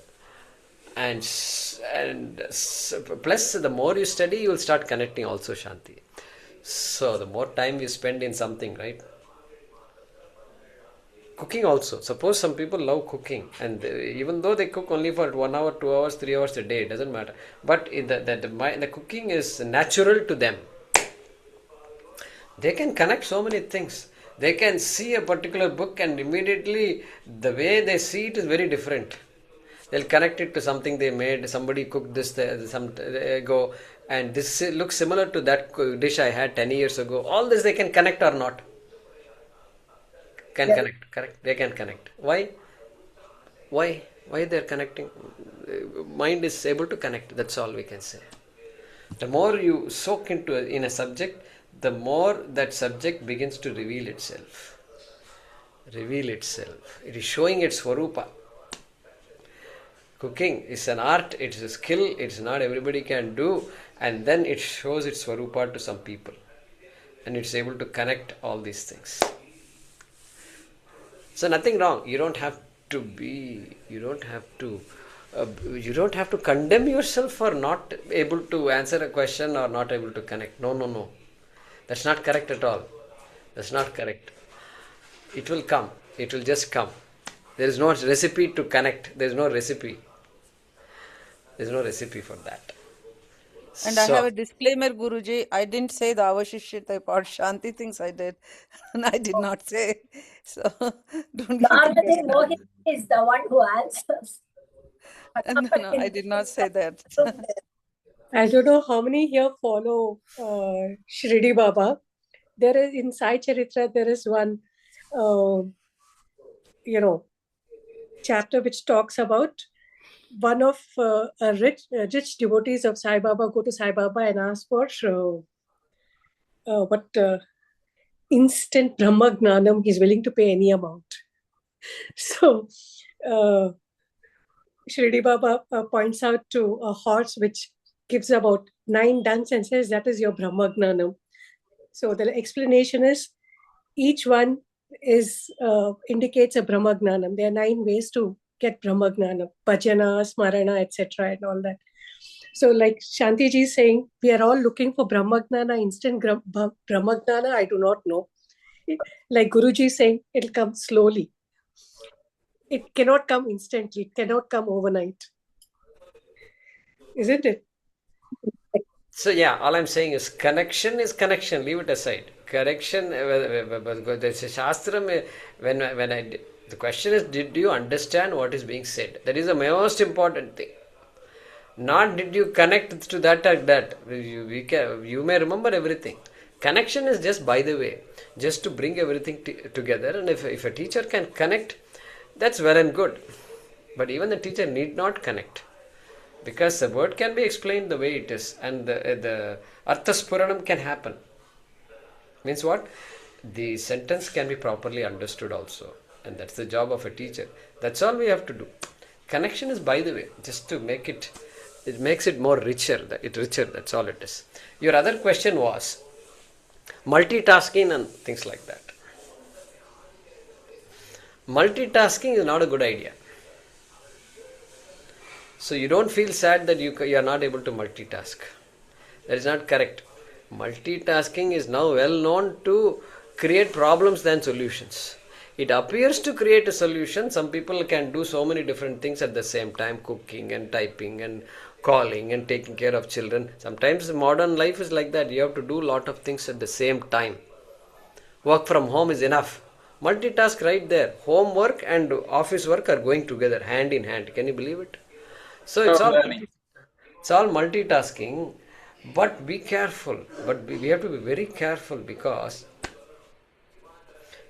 Speaker 1: And plus, the more you study, you will start connecting also, Shanti. So the more time you spend in something, right? Cooking also. Suppose some people love cooking, and even though they cook only for 1 hour, 2 hours, 3 hours a day, it doesn't matter. But the cooking is natural to them. They can connect so many things. They can see a particular book, and immediately the way they see it is very different. They'll connect it to something they made. Somebody cooked this some ago, and this looks similar to that dish I had 10 years ago. All this they can connect or not. Connect. Correct. They can connect. Why? Why they're connecting? Mind is able to connect. That's all we can say. The more you soak into in a subject, the more that subject begins to reveal itself. It is showing its swarupa. Cooking is an art, it's a skill, it's not everybody can do, and then it shows its swarupa to some people. And it's able to connect all these things. So nothing wrong. You don't have to condemn yourself for not able to answer a question or not able to connect. No. That's not correct at all. That's not correct. It will come. It will just come. There is no recipe to connect. There is no recipe. There is no recipe for that.
Speaker 9: And I have a disclaimer, Guruji. I didn't say the avashishyate part. Shanti thinks I did. And I did not say. So don't get
Speaker 10: Mohit is the one who answers.
Speaker 9: No, I did not say that.
Speaker 8: I don't know how many here follow Shirdi Baba. There is in Sai Charitra, there is one, chapter which talks about one of rich devotees of Sai Baba go to Sai Baba and ask for instant Brahma Gnanam. He's willing to pay any amount. So Shirdi Baba points out to a horse which gives about 9 duns and says, that is your Brahma Gnanam. So the explanation is each one indicates a Brahma Gnanam. There are 9 ways to get Brahma Gnanam, bhajana, smarana, etc. and all that. So like Shantiji is saying, we are all looking for Brahma Gnana, instant Brahma Gnana, I do not know. Like Guruji is saying, it'll come slowly. It cannot come instantly. It cannot come overnight. Isn't it?
Speaker 1: So yeah, all I'm saying is connection, leave it aside. Correction, there's a shastram, the question is, did you understand what is being said? That is the most important thing. Not did you connect to that or that. You may remember everything. Connection is just by the way, just to bring everything together. And if a teacher can connect, that's well and good. But even the teacher need not connect. Because the word can be explained the way it is. And the arthaspuranam can happen. Means what? The sentence can be properly understood also. And that's the job of a teacher. That's all we have to do. Connection is by the way, just to make it makes it more richer, that's all it is. Your other question was multitasking and things like that. Multitasking is not a good idea. So you don't feel sad that you are not able to multitask. That is not correct. Multitasking is now well known to create problems than solutions. It appears to create a solution. Some people can do so many different things at the same time, cooking and typing and calling and taking care of children. Sometimes modern life is like that. You have to do a lot of things at the same time. Work from home is enough. Multitask right there. Home work and office work are going together, hand in hand. Can you believe it? So it's all multitasking. But be careful. But we have to be very careful, because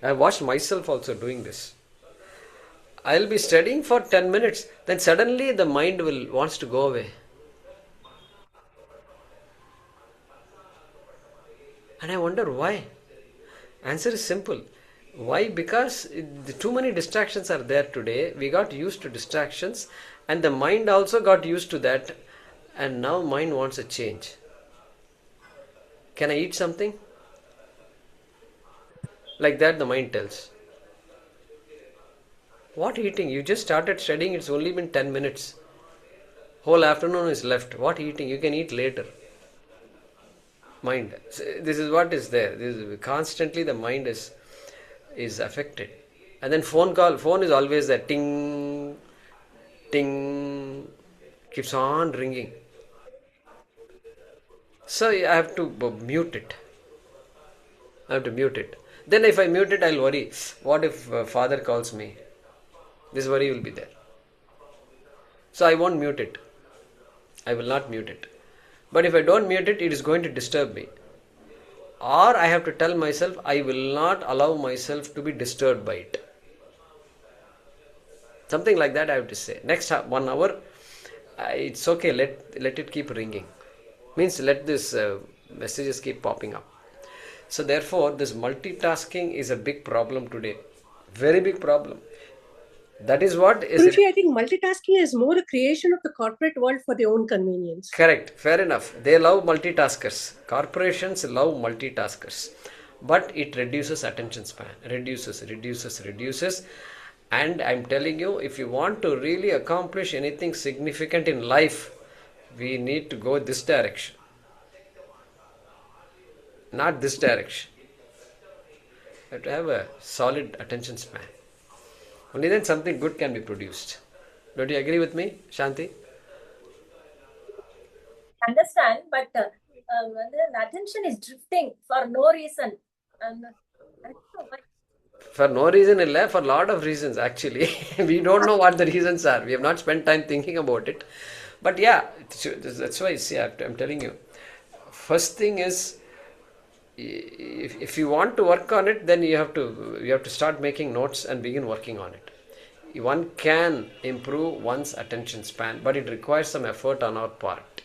Speaker 1: I watched myself also doing this. I'll be studying for 10 minutes, then suddenly the mind wants to go away. And I wonder why. Answer is simple. Why? Because too many distractions are there today. We got used to distractions, and the mind also got used to that, and now mind wants a change. Can I eat something? Like that the mind tells. What eating? You just started studying, it's only been 10 minutes. Whole afternoon is left. What eating? You can eat later. Mind. This is what is there. Constantly the mind is affected. And then phone is always there. Ting, ting, keeps on ringing. So I have to mute it. Then if I mute it, I'll worry. What if father calls me? This worry will be there. So I won't mute it. I will not mute it. But if I don't mute it, it is going to disturb me. Or I have to tell myself, I will not allow myself to be disturbed by it. Something like that I have to say. Next 1 hour, it's okay, let it keep ringing. Means let this messages keep popping up. So therefore, this multitasking is a big problem today. Very big problem. That is what is...
Speaker 8: Guruji, I think multitasking is more a creation of the corporate world for their own convenience.
Speaker 1: Correct. Fair enough. They love multitaskers. Corporations love multitaskers. But it reduces attention span. Reduces. And I'm telling you, if you want to really accomplish anything significant in life, we need to go this direction. Not this direction. You have to have a solid attention span. Only then something good can be produced. Don't you agree with me, Shanti?
Speaker 10: Understand, but the attention is drifting for no reason. I don't know why.
Speaker 1: For no reason, illa, for a lot of reasons actually. We don't know what the reasons are. We have not spent time thinking about it. But yeah, that's why, see, I'm telling you. First thing is, if you want to work on it, then you have to start making notes and begin working on it. One can improve one's attention span, but it requires some effort on our part.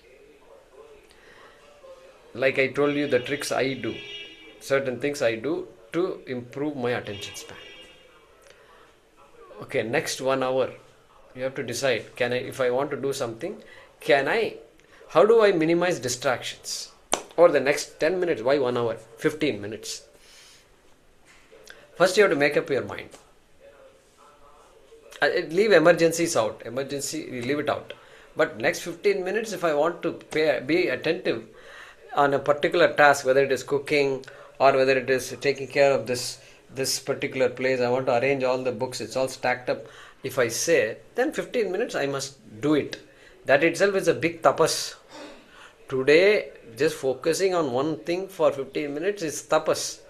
Speaker 1: Like I told you, the tricks I do, certain things I do to improve my attention span. Okay, next 1 hour, you have to decide, can I, if I want to do something, how do I minimize distractions? Or the next 10 minutes, why 1 hour? 15 minutes. First, you have to make up your mind. Leave emergencies out. Emergency, leave it out. But next 15 minutes, if I want to be attentive on a particular task, whether it is cooking or whether it is taking care of this particular place, I want to arrange all the books, it's all stacked up. If I say, then 15 minutes I must do it. That itself is a big tapas. Today, just focusing on one thing for 15 minutes is tapas.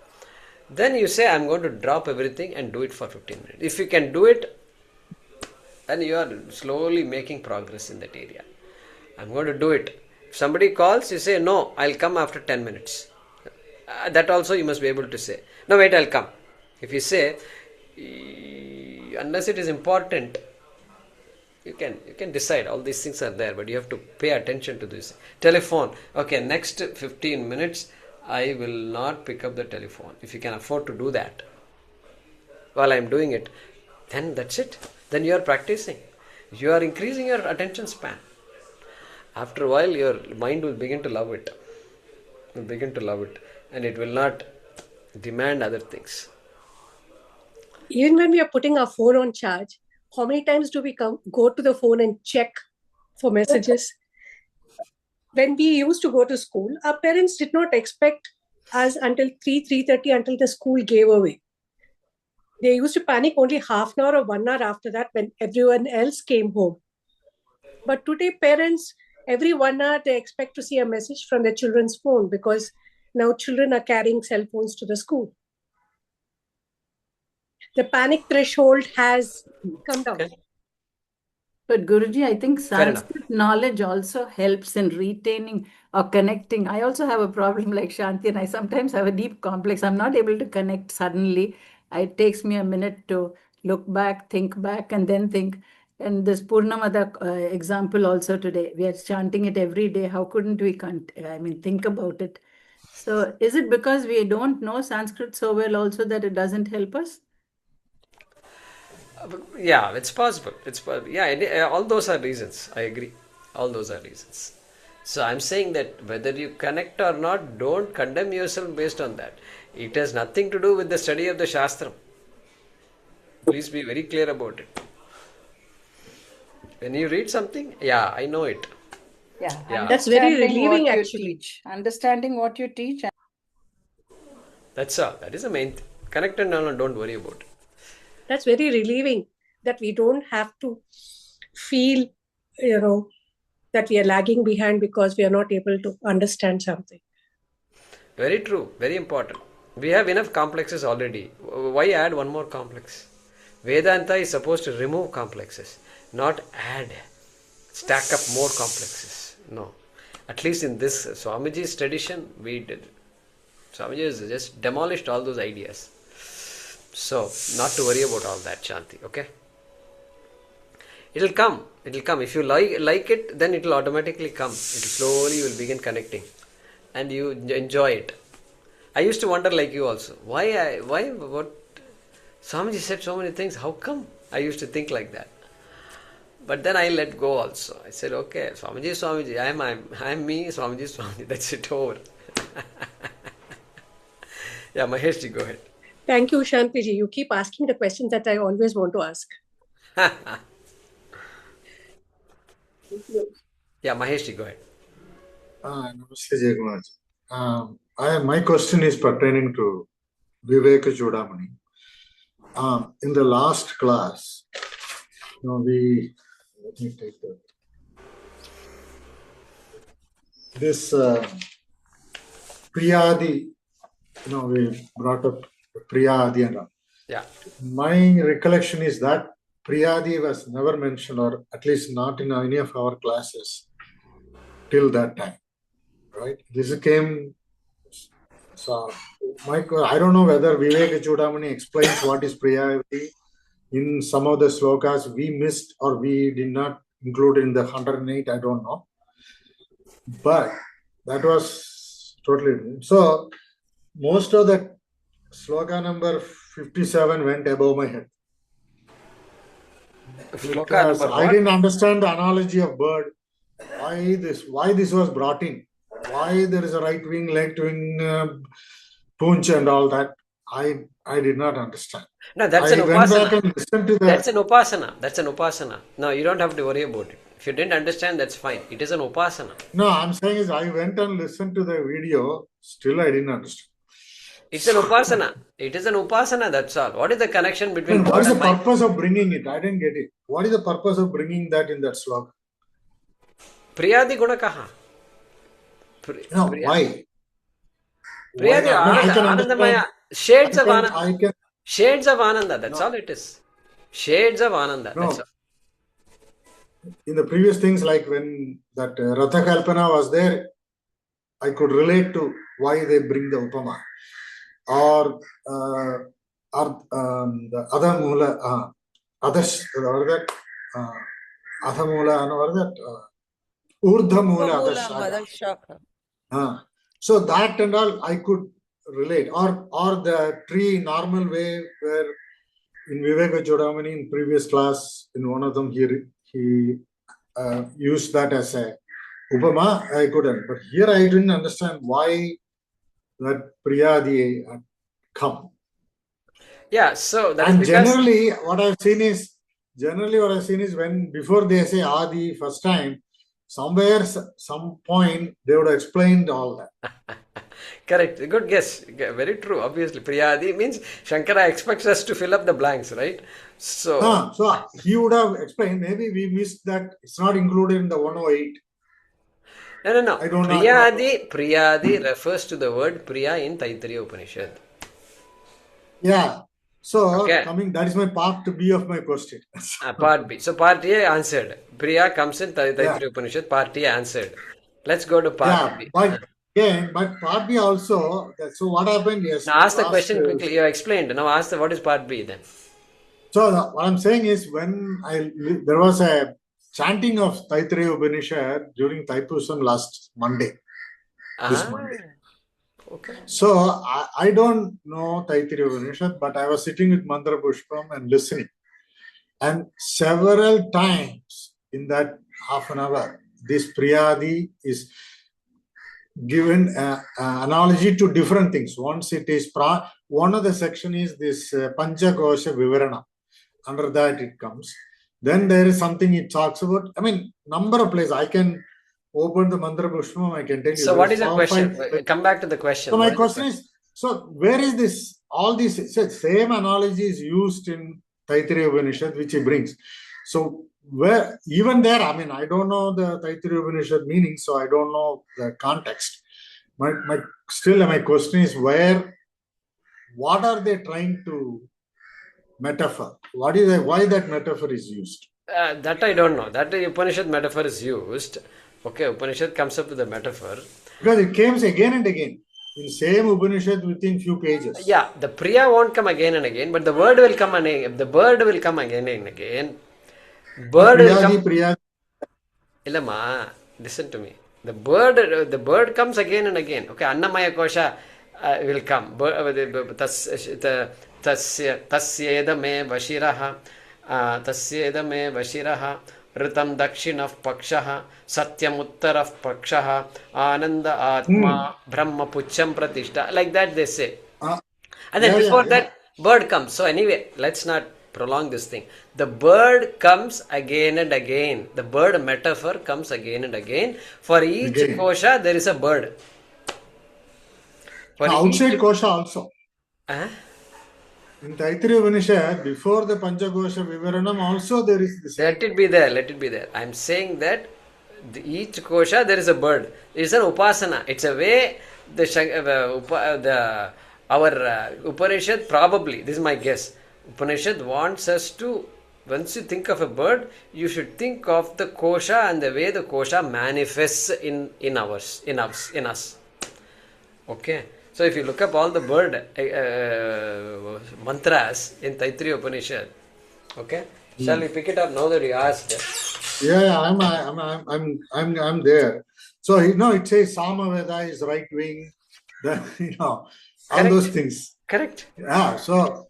Speaker 1: Then you say, I'm going to drop everything and do it for 15 minutes. If you can do it, then you are slowly making progress in that area. I'm going to do it. If somebody calls, you say, no, I'll come after 10 minutes. That also you must be able to say. No, wait, I'll come. If you say, unless it is important, you can decide. All these things are there, but you have to pay attention to this. Telephone. Okay, next 15 minutes, I will not pick up the telephone. If you can afford to do that while I'm doing it, then that's it. Then you are practicing. You are increasing your attention span. After a while, your mind will begin to love it. Will begin to love it. And it will not demand other things.
Speaker 8: Even when we are putting our phone on charge, how many times do we go to the phone and check for messages? When we used to go to school, our parents did not expect us until 3:30 until the school gave away. They used to panic only half an hour or 1 hour after that when everyone else came home. But today, parents, every 1 hour, they expect to see a message from their children's phone because now children are carrying cell phones to the school. The panic threshold has come down.
Speaker 1: Okay.
Speaker 3: But Guruji, I think Sanskrit knowledge also helps in retaining or connecting. I also have a problem like Shanti, and I sometimes have a deep complex. I'm not able to connect suddenly. It takes me a minute to look back, think back, and then think. And this Purnamada example also today, we are chanting it every day. How couldn't we think about it? So is it because we don't know Sanskrit so well also that it doesn't help us?
Speaker 1: Yeah, it's possible. Yeah, all those are reasons. I agree. All those are reasons. So I'm saying that whether you connect or not, don't condemn yourself based on that. It has nothing to do with the study of the Shastram. Please be very clear about it. When you read something, yeah, I know it.
Speaker 3: Yeah.
Speaker 8: That's very relieving actually.
Speaker 3: Understanding what you teach.
Speaker 1: That's all. That is the main thing. Connect and don't worry about it.
Speaker 8: That's very relieving that we don't have to feel, that we are lagging behind because we are not able to understand something.
Speaker 1: Very true. Very important. We have enough complexes already. Why add one more complex? Vedanta is supposed to remove complexes, not add, stack up more complexes. No. At least in this Swamiji's tradition, we did. Swamiji has just demolished all those ideas. So, not to worry about all that, Shanti, okay? It'll come. If you like it, then it'll automatically come. Slowly you will begin connecting. And you enjoy it. I used to wonder like you also. What? Swamiji said so many things. How come? I used to think like that. But then I let go also. I said, okay, Swamiji is Swamiji. I'm me, Swamiji is Swamiji. That's it, over. Yeah, Maheshji, go ahead.
Speaker 8: Thank you, Shantiji. You keep asking the questions that I always want to ask.
Speaker 1: Yeah, Maheshji, go ahead.
Speaker 11: Namaste, Jai my question is pertaining to Vivekachoodamani. In the last class, let me take that. This Priyadi, we brought up Priyadi and all.
Speaker 1: Yeah.
Speaker 11: My recollection is that Priyadi was never mentioned, or at least not in any of our classes till that time, right? This came. So, I don't know whether Vivekachoodamani explains what is Priyadi in some of the slokas we missed or we did not include in the 108. I don't know, but that was totally so. Most of the sloka number 57 went above my head. Because I didn't understand the analogy of bird. Why this was brought in? Why there is a right wing, left wing, punch and all that? I did not understand.
Speaker 1: No, that's
Speaker 11: I
Speaker 1: an
Speaker 11: went
Speaker 1: upasana.
Speaker 11: back and listened to the.
Speaker 1: That's an upasana. That's an upasana. No, you don't have to worry about it. If you didn't understand, that's fine. It is an upasana.
Speaker 11: No, I'm saying is I went and listened to the video. Still, I didn't understand.
Speaker 1: It's an upasana. It is an upasana, that's all. What is the connection between
Speaker 11: And
Speaker 1: God
Speaker 11: what is the
Speaker 1: and mind?
Speaker 11: purpose of bringing it? I didn't get it. What is the purpose of bringing that in that sloka?
Speaker 1: Priyadi guna kaha?
Speaker 11: No, why?
Speaker 1: Priyadi,
Speaker 11: I can
Speaker 1: Anandamaya.
Speaker 11: understand.
Speaker 1: Shades of Ananda.
Speaker 11: I
Speaker 1: Shades of Ananda, that's all it is. Shades of Ananda, that's all.
Speaker 11: In the previous things, like when that Ratha Kalpana was there, I could relate to why they bring the Upama. Or the other Mula, others, or that Adha Mula, or that Urdha Mula, Adashaka. So that and all I could relate. Or the tree normal way where in Vivekachoodamani in previous class, in one of them he used that as a Upama, I couldn't. But here I didn't understand why that Priyadi had come.
Speaker 1: Yeah, so that
Speaker 11: and
Speaker 1: is because...
Speaker 11: generally what I've seen is when before they say Adi first time, somewhere, some point, they would have explained all that.
Speaker 1: Correct. Good guess. Very true. Obviously, Priyadi means Shankara expects us to fill up the blanks, right? So,
Speaker 11: so he would have explained. Maybe we missed that. It's not included in the 108.
Speaker 1: No.
Speaker 11: I don't
Speaker 1: know. Priyadi refers to the word Priya in Taittiriya Upanishad.
Speaker 11: Yeah. So, that is my part B of my question.
Speaker 1: Part B. So, part A answered. Priya comes in Taittiriya Upanishad. Part A answered. Let's go to part B.
Speaker 11: But part B also, so what happened? Yes.
Speaker 1: Now, ask the question quickly. You explained. Now, ask what is part B then?
Speaker 11: So, what I'm saying is when there was a chanting of Taittiriya Upanishad during Thaipusam last Monday. This Monday.
Speaker 1: Okay.
Speaker 11: So, I don't know Taittiriya Upanishad, but I was sitting with Mantra Pushpam and listening. And several times in that half an hour, this Priyadi is given analogy to different things. Once it is one of the section is this Panchakosha Vivarana. Under that it comes. Then there is something it talks about. I mean, number of places. I can open the Mantra Pushpam, I can tell you.
Speaker 1: So what is the question? Come back to the question.
Speaker 11: So my question is, so where is this, all these same analogy is used in Taittiriya Upanishad, which he brings. So where, even there, I mean, I don't know the Taittiriya Upanishad meaning, so I don't know the context. Still my question is what are they trying to metaphor? Why that metaphor is used?
Speaker 1: That I don't know. That the Upanishad metaphor is used. Okay, Upanishad comes up with a metaphor.
Speaker 11: Because it comes again and again. In same Upanishad within few pages.
Speaker 1: Yeah, the Priya won't come again and again, but the word will come again. The bird will come again and again. Bird will come. Illama, listen to me. The bird comes again and again. Okay, Annamaya Kosha will come. Tasyeda me vashiraha. Tasyeda me vashiraha. Ritam Dakshinah Pakshah, Satyam Uttarah Pakshah, Ananda Atma, Brahma Pucham Pratishta. Like that they say. And then before that, bird comes. So anyway, let's not prolong this thing. The bird comes again and again. The bird metaphor comes again and again. For each kosha, there is a bird.
Speaker 11: For outside kosha also. In Taittiriya Upanishad, before the Panchakosha Vivaranam, also there is this.
Speaker 1: Let it be there. I am saying that each kosha there is a bird. It's an upasana. It's a way the Our Upanishad, probably, this is my guess, Upanishad wants us to, once you think of a bird, you should think of the kosha and the way the kosha manifests in us. Okay. So if you look up all the bird mantras in Taittiriya Upanishad, okay, shall we pick it up now that you asked?
Speaker 11: Yeah, I'm there. So it says Samaveda is right wing, all
Speaker 1: Correct.
Speaker 11: those things.
Speaker 1: Correct.
Speaker 11: Yeah. So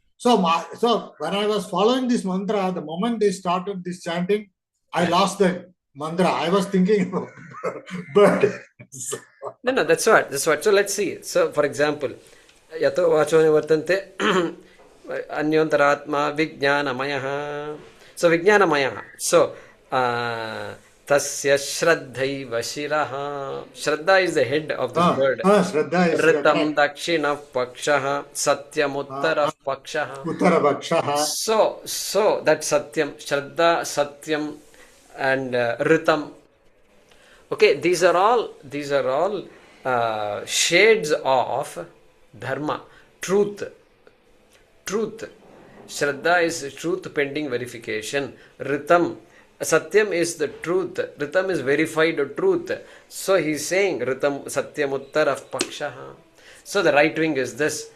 Speaker 11: when I was following this mantra, the moment they started this chanting, I lost the mantra. I was thinking about bird.
Speaker 1: No, that's what. So let's see. So for example, yato vacho nivartante anyantaratma vijnanamayaha. So vijnanamayaha. So tasya shraddhaiva shiraha. Shraddha is the head of this bird.
Speaker 11: Shraddha is
Speaker 1: Ritam dakshina pakshaha satyam uttara pakshaha.
Speaker 11: Uttara pakshaha.
Speaker 1: So that satyam, shraddha, satyam, and ritam. Okay, these are all shades of dharma, truth. Shraddha is truth pending verification. Ritam, Satyam is the truth. Ritam is verified truth. So he is saying Ritam Satyam Uttara Pakshaha. So the right wing is this,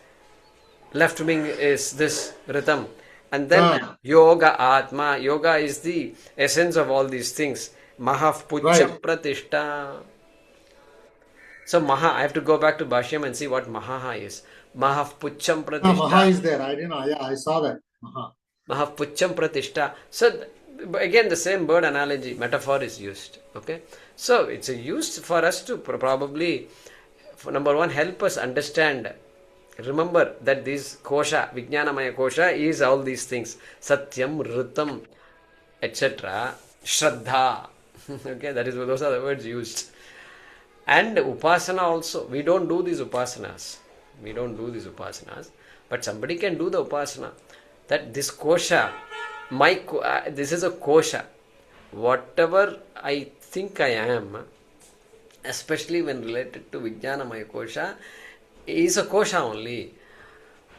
Speaker 1: left wing is this Ritam. And then Yoga Atma. Yoga is the essence of all these things. Mahav Pucham Pratishta. So Maha, I have to go back to Bhashyam and see what Maha is. Mahav Pucham Pratishta.
Speaker 11: Maha is there. I didn't know. Yeah, I saw that.
Speaker 1: Mahav Pucham Pratishta. So again, the same bird analogy, metaphor is used. Okay. So it's used for us to probably, number one, help us understand. Remember that this kosha, Vijnanamaya kosha, is all these things. Satyam, Ritam, etc. Shraddha. Okay, those are the words used. And Upasana also. We don't do these Upasanas. But somebody can do the Upasana. That this kosha, this is a kosha. Whatever I think I am, especially when related to Vijnanamaya kosha, is a kosha only.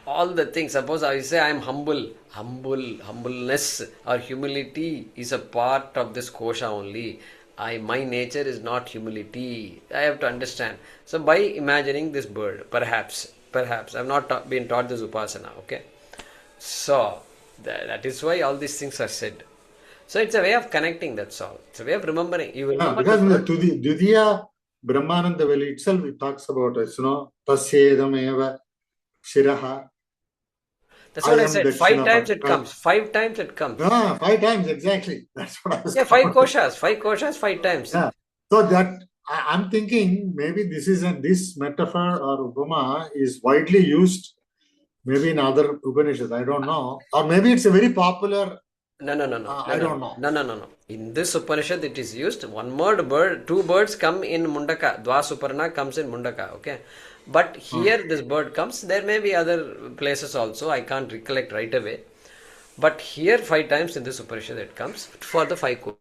Speaker 1: All the things, suppose I say I am humbleness or humility is a part of this kosha only. My nature is not humility. I have to understand. So by imagining this bird, perhaps I have not been taught this upasana, okay? So that is why all these things are said. So it's a way of connecting, that's all. It's a way of remembering. You will remember
Speaker 11: because in the Dudhiya Brahmananda Valley itself, it talks about us, Tasyedam eva shiraha.
Speaker 1: That's what I said. 5 times it comes. 5 times it comes.
Speaker 11: 5 times, exactly. That's what I was
Speaker 1: 5 koshas. 5 times.
Speaker 11: Yeah. So that I'm thinking maybe this metaphor or upama is widely used maybe in other Upanishads. I don't know. Or maybe it's a very popular.
Speaker 1: No.
Speaker 11: I don't know.
Speaker 1: No. In this Upanishad it is used. One more bird, 2 birds come in Mundaka. Dvasuparna comes in Mundaka. Okay. But here this bird comes. There may be other places also. I can't recollect right away. But here 5 times in this Upanishad it comes for the 5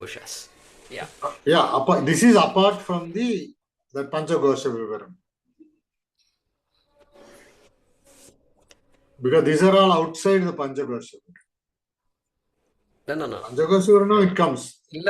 Speaker 1: koshas. Yeah.
Speaker 11: This is apart from the Panchagosha Vivaram. Because these are all outside the Panchagosha.
Speaker 1: No.
Speaker 11: Panchagosha Vivaram, it comes.
Speaker 1: It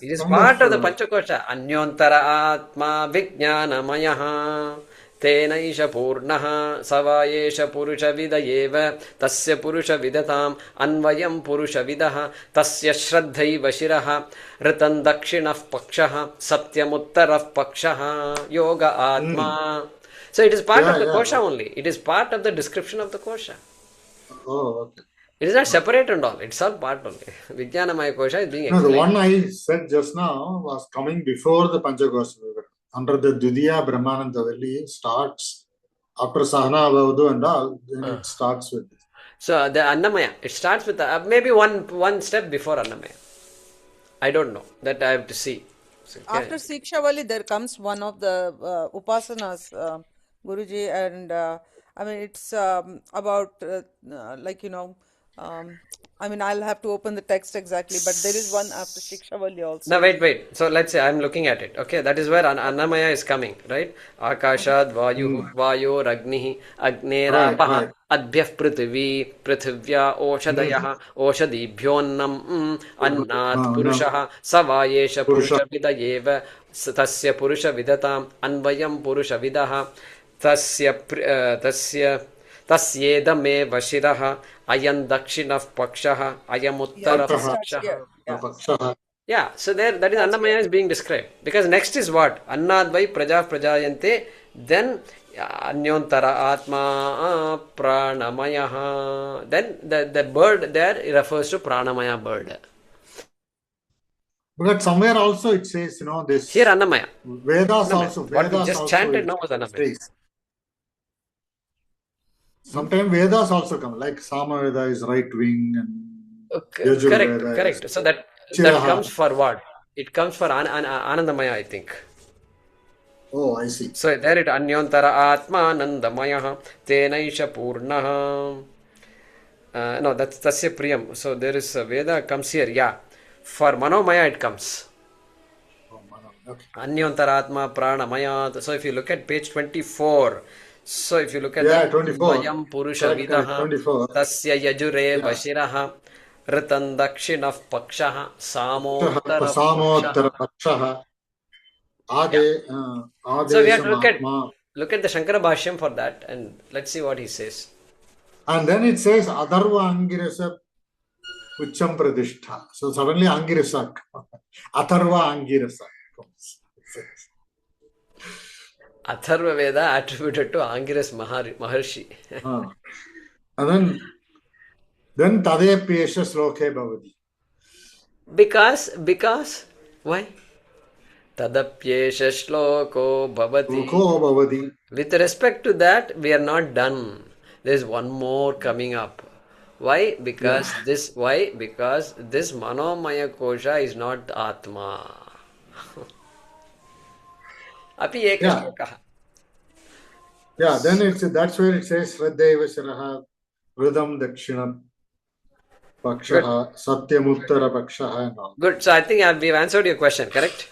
Speaker 1: is part of the Panchakosha. Anyantara Atma Vijnanamayaha Tenaisha Purnaha Savayesha Purusha Vidayeva Tasya Purusha Vidatam Anvayam Purusha Vidaha Tasya Shraddhaiva Shiraha Ritan Dakshinah Pakshaha Satyamuttarav Pakshaha Yoga Atma. So it is part of the kosha only. It is part of the description of the kosha.
Speaker 11: Oh, okay.
Speaker 1: It is not separate and all. It's all part only. Vijnanamaya kosha is being explained.
Speaker 11: The one I said just now was coming before the Panchagosha Vivaram. Under the Dudhiya Brahmananda Valley starts after Sahana Avadu and all, then it starts with this.
Speaker 1: So the Annamaya, it starts with maybe one step before Annamaya. I don't know. That I have to see. So,
Speaker 9: after Sikshavali, there comes one of the Upasanas, Guruji, and I mean, it's about I mean, I'll have to open the text exactly, but there is one after Shikshavalya also.
Speaker 1: Now wait. So let's say I'm looking at it. Okay, that is where Annamaya is coming, right? Akashad Vayo Ragnihi Agnerapaha Adbhyah Prithvi Prithivya Oshadayah Oshadibhyonnam Annat Purushaha Savayesha Purusha Vidayeva Tasya Purusha Vidatam Anvayam Purusha Vidaha Tasya Tasyedame Vashiraha Ayan Dakshinah Pakshaha Ayam Uttara Pakshaha. Yeah, so there that is Annamaya is being described. Because next is what? Annadvai Praja Prajayante, then Anyontara Atma Pranamaya. Then the bird there refers to Pranamaya bird.
Speaker 11: But somewhere also it says, this.
Speaker 1: Here Annamaya.
Speaker 11: Vedas
Speaker 1: Annamaya.
Speaker 11: also.
Speaker 1: What
Speaker 11: Vedas
Speaker 1: we just
Speaker 11: also
Speaker 1: chanted now was Annamaya.
Speaker 11: says. Sometimes Vedas also come, like Samaveda is right wing and
Speaker 1: Correct. So that comes for what? It comes for Anandamaya, I think.
Speaker 11: Oh, I see.
Speaker 1: So there it Anyontara Atma Anandamaya Tenaisha Purnaha. No, that's Tasya Priyam. So there is a Veda comes here, yeah. For Manomaya it comes.
Speaker 11: Okay.
Speaker 1: Anyontara Atma Pranamaya. So if you look at page 24, so if you look at
Speaker 11: that, 24.
Speaker 1: Vayam Purusha Vidaha Tasya Yajure Vashiraha Ritan Dakshinah Pakshaha Samottara
Speaker 11: Pakshaha.
Speaker 1: So we have to look at the Shankara Bhashyam for that, and let's see what he says.
Speaker 11: And then it says Adharva Angirasa Ucham Pradishtha. So suddenly Angirasa, Atharva Angirasa comes.
Speaker 1: Atharva Veda attributed to Angiras Maharshi.
Speaker 11: And then Tadepyesha Sloke Bhavati.
Speaker 1: Because why? Tadapyesha Shloko Bhavati. With respect to that, we are not done. There is one more coming up. Why? Because this Manomaya Kosha is not Atma. Api Eka Shlokaha.
Speaker 11: Yeah, then that's where it says Shraddhaiva Sharaha Vridam Dakshinam Pakshaha Satyamuttara Pakshaha and all.
Speaker 1: Good. So I think we've answered your question, correct?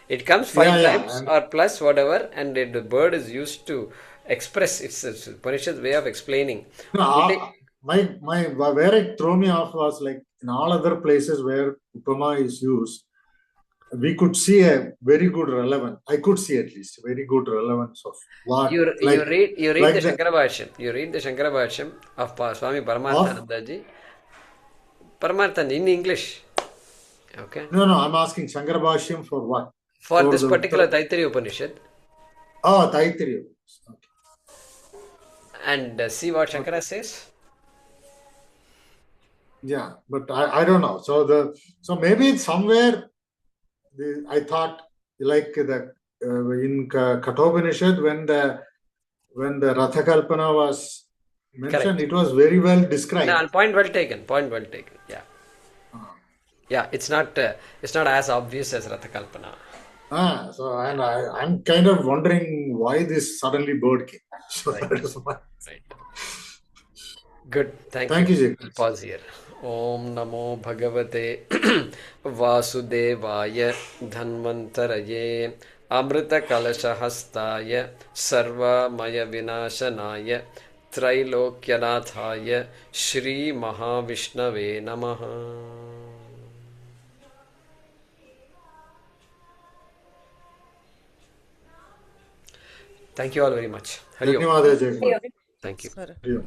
Speaker 1: It comes 5 times or plus whatever, and the bird is used to express its Upanishad's way of explaining.
Speaker 11: No, where it threw me off was like in all other places where Upama is used, we could see a very good relevance. I could see at least a very good relevance of what
Speaker 1: you read the Shankara Bhashyam. You read the Shankara Bhashyam of Swami Paramarthanandaji. Paramarthan in English. Okay.
Speaker 11: No, I'm asking Shankara Bhashyam for what?
Speaker 1: For this particular Taittiriya Upanishad.
Speaker 11: Oh, Taittiriya. Okay.
Speaker 1: And see what Shankara says.
Speaker 11: Yeah, but I don't know. So maybe it's somewhere. I thought like the in Kathopanishad when the Ratha Kalpana was mentioned, it was very well described.
Speaker 1: No, point well taken. Yeah. Yeah, it's not as obvious as Ratha Kalpana.
Speaker 11: So I'm kind of wondering why this suddenly bird came. So
Speaker 1: right.
Speaker 11: That is my...
Speaker 1: Right. Good. Thank you. We'll pause here. Om Namo Bhagavate Vasudevaya Dhanvantaraye Amrita Kalashahastaya Sarva Maya Vinashanaya Trailokyanathaye Shri Mahavishnave Namaha. Thank you all very much. Hari Om.
Speaker 11: Thank you.
Speaker 1: Thank you.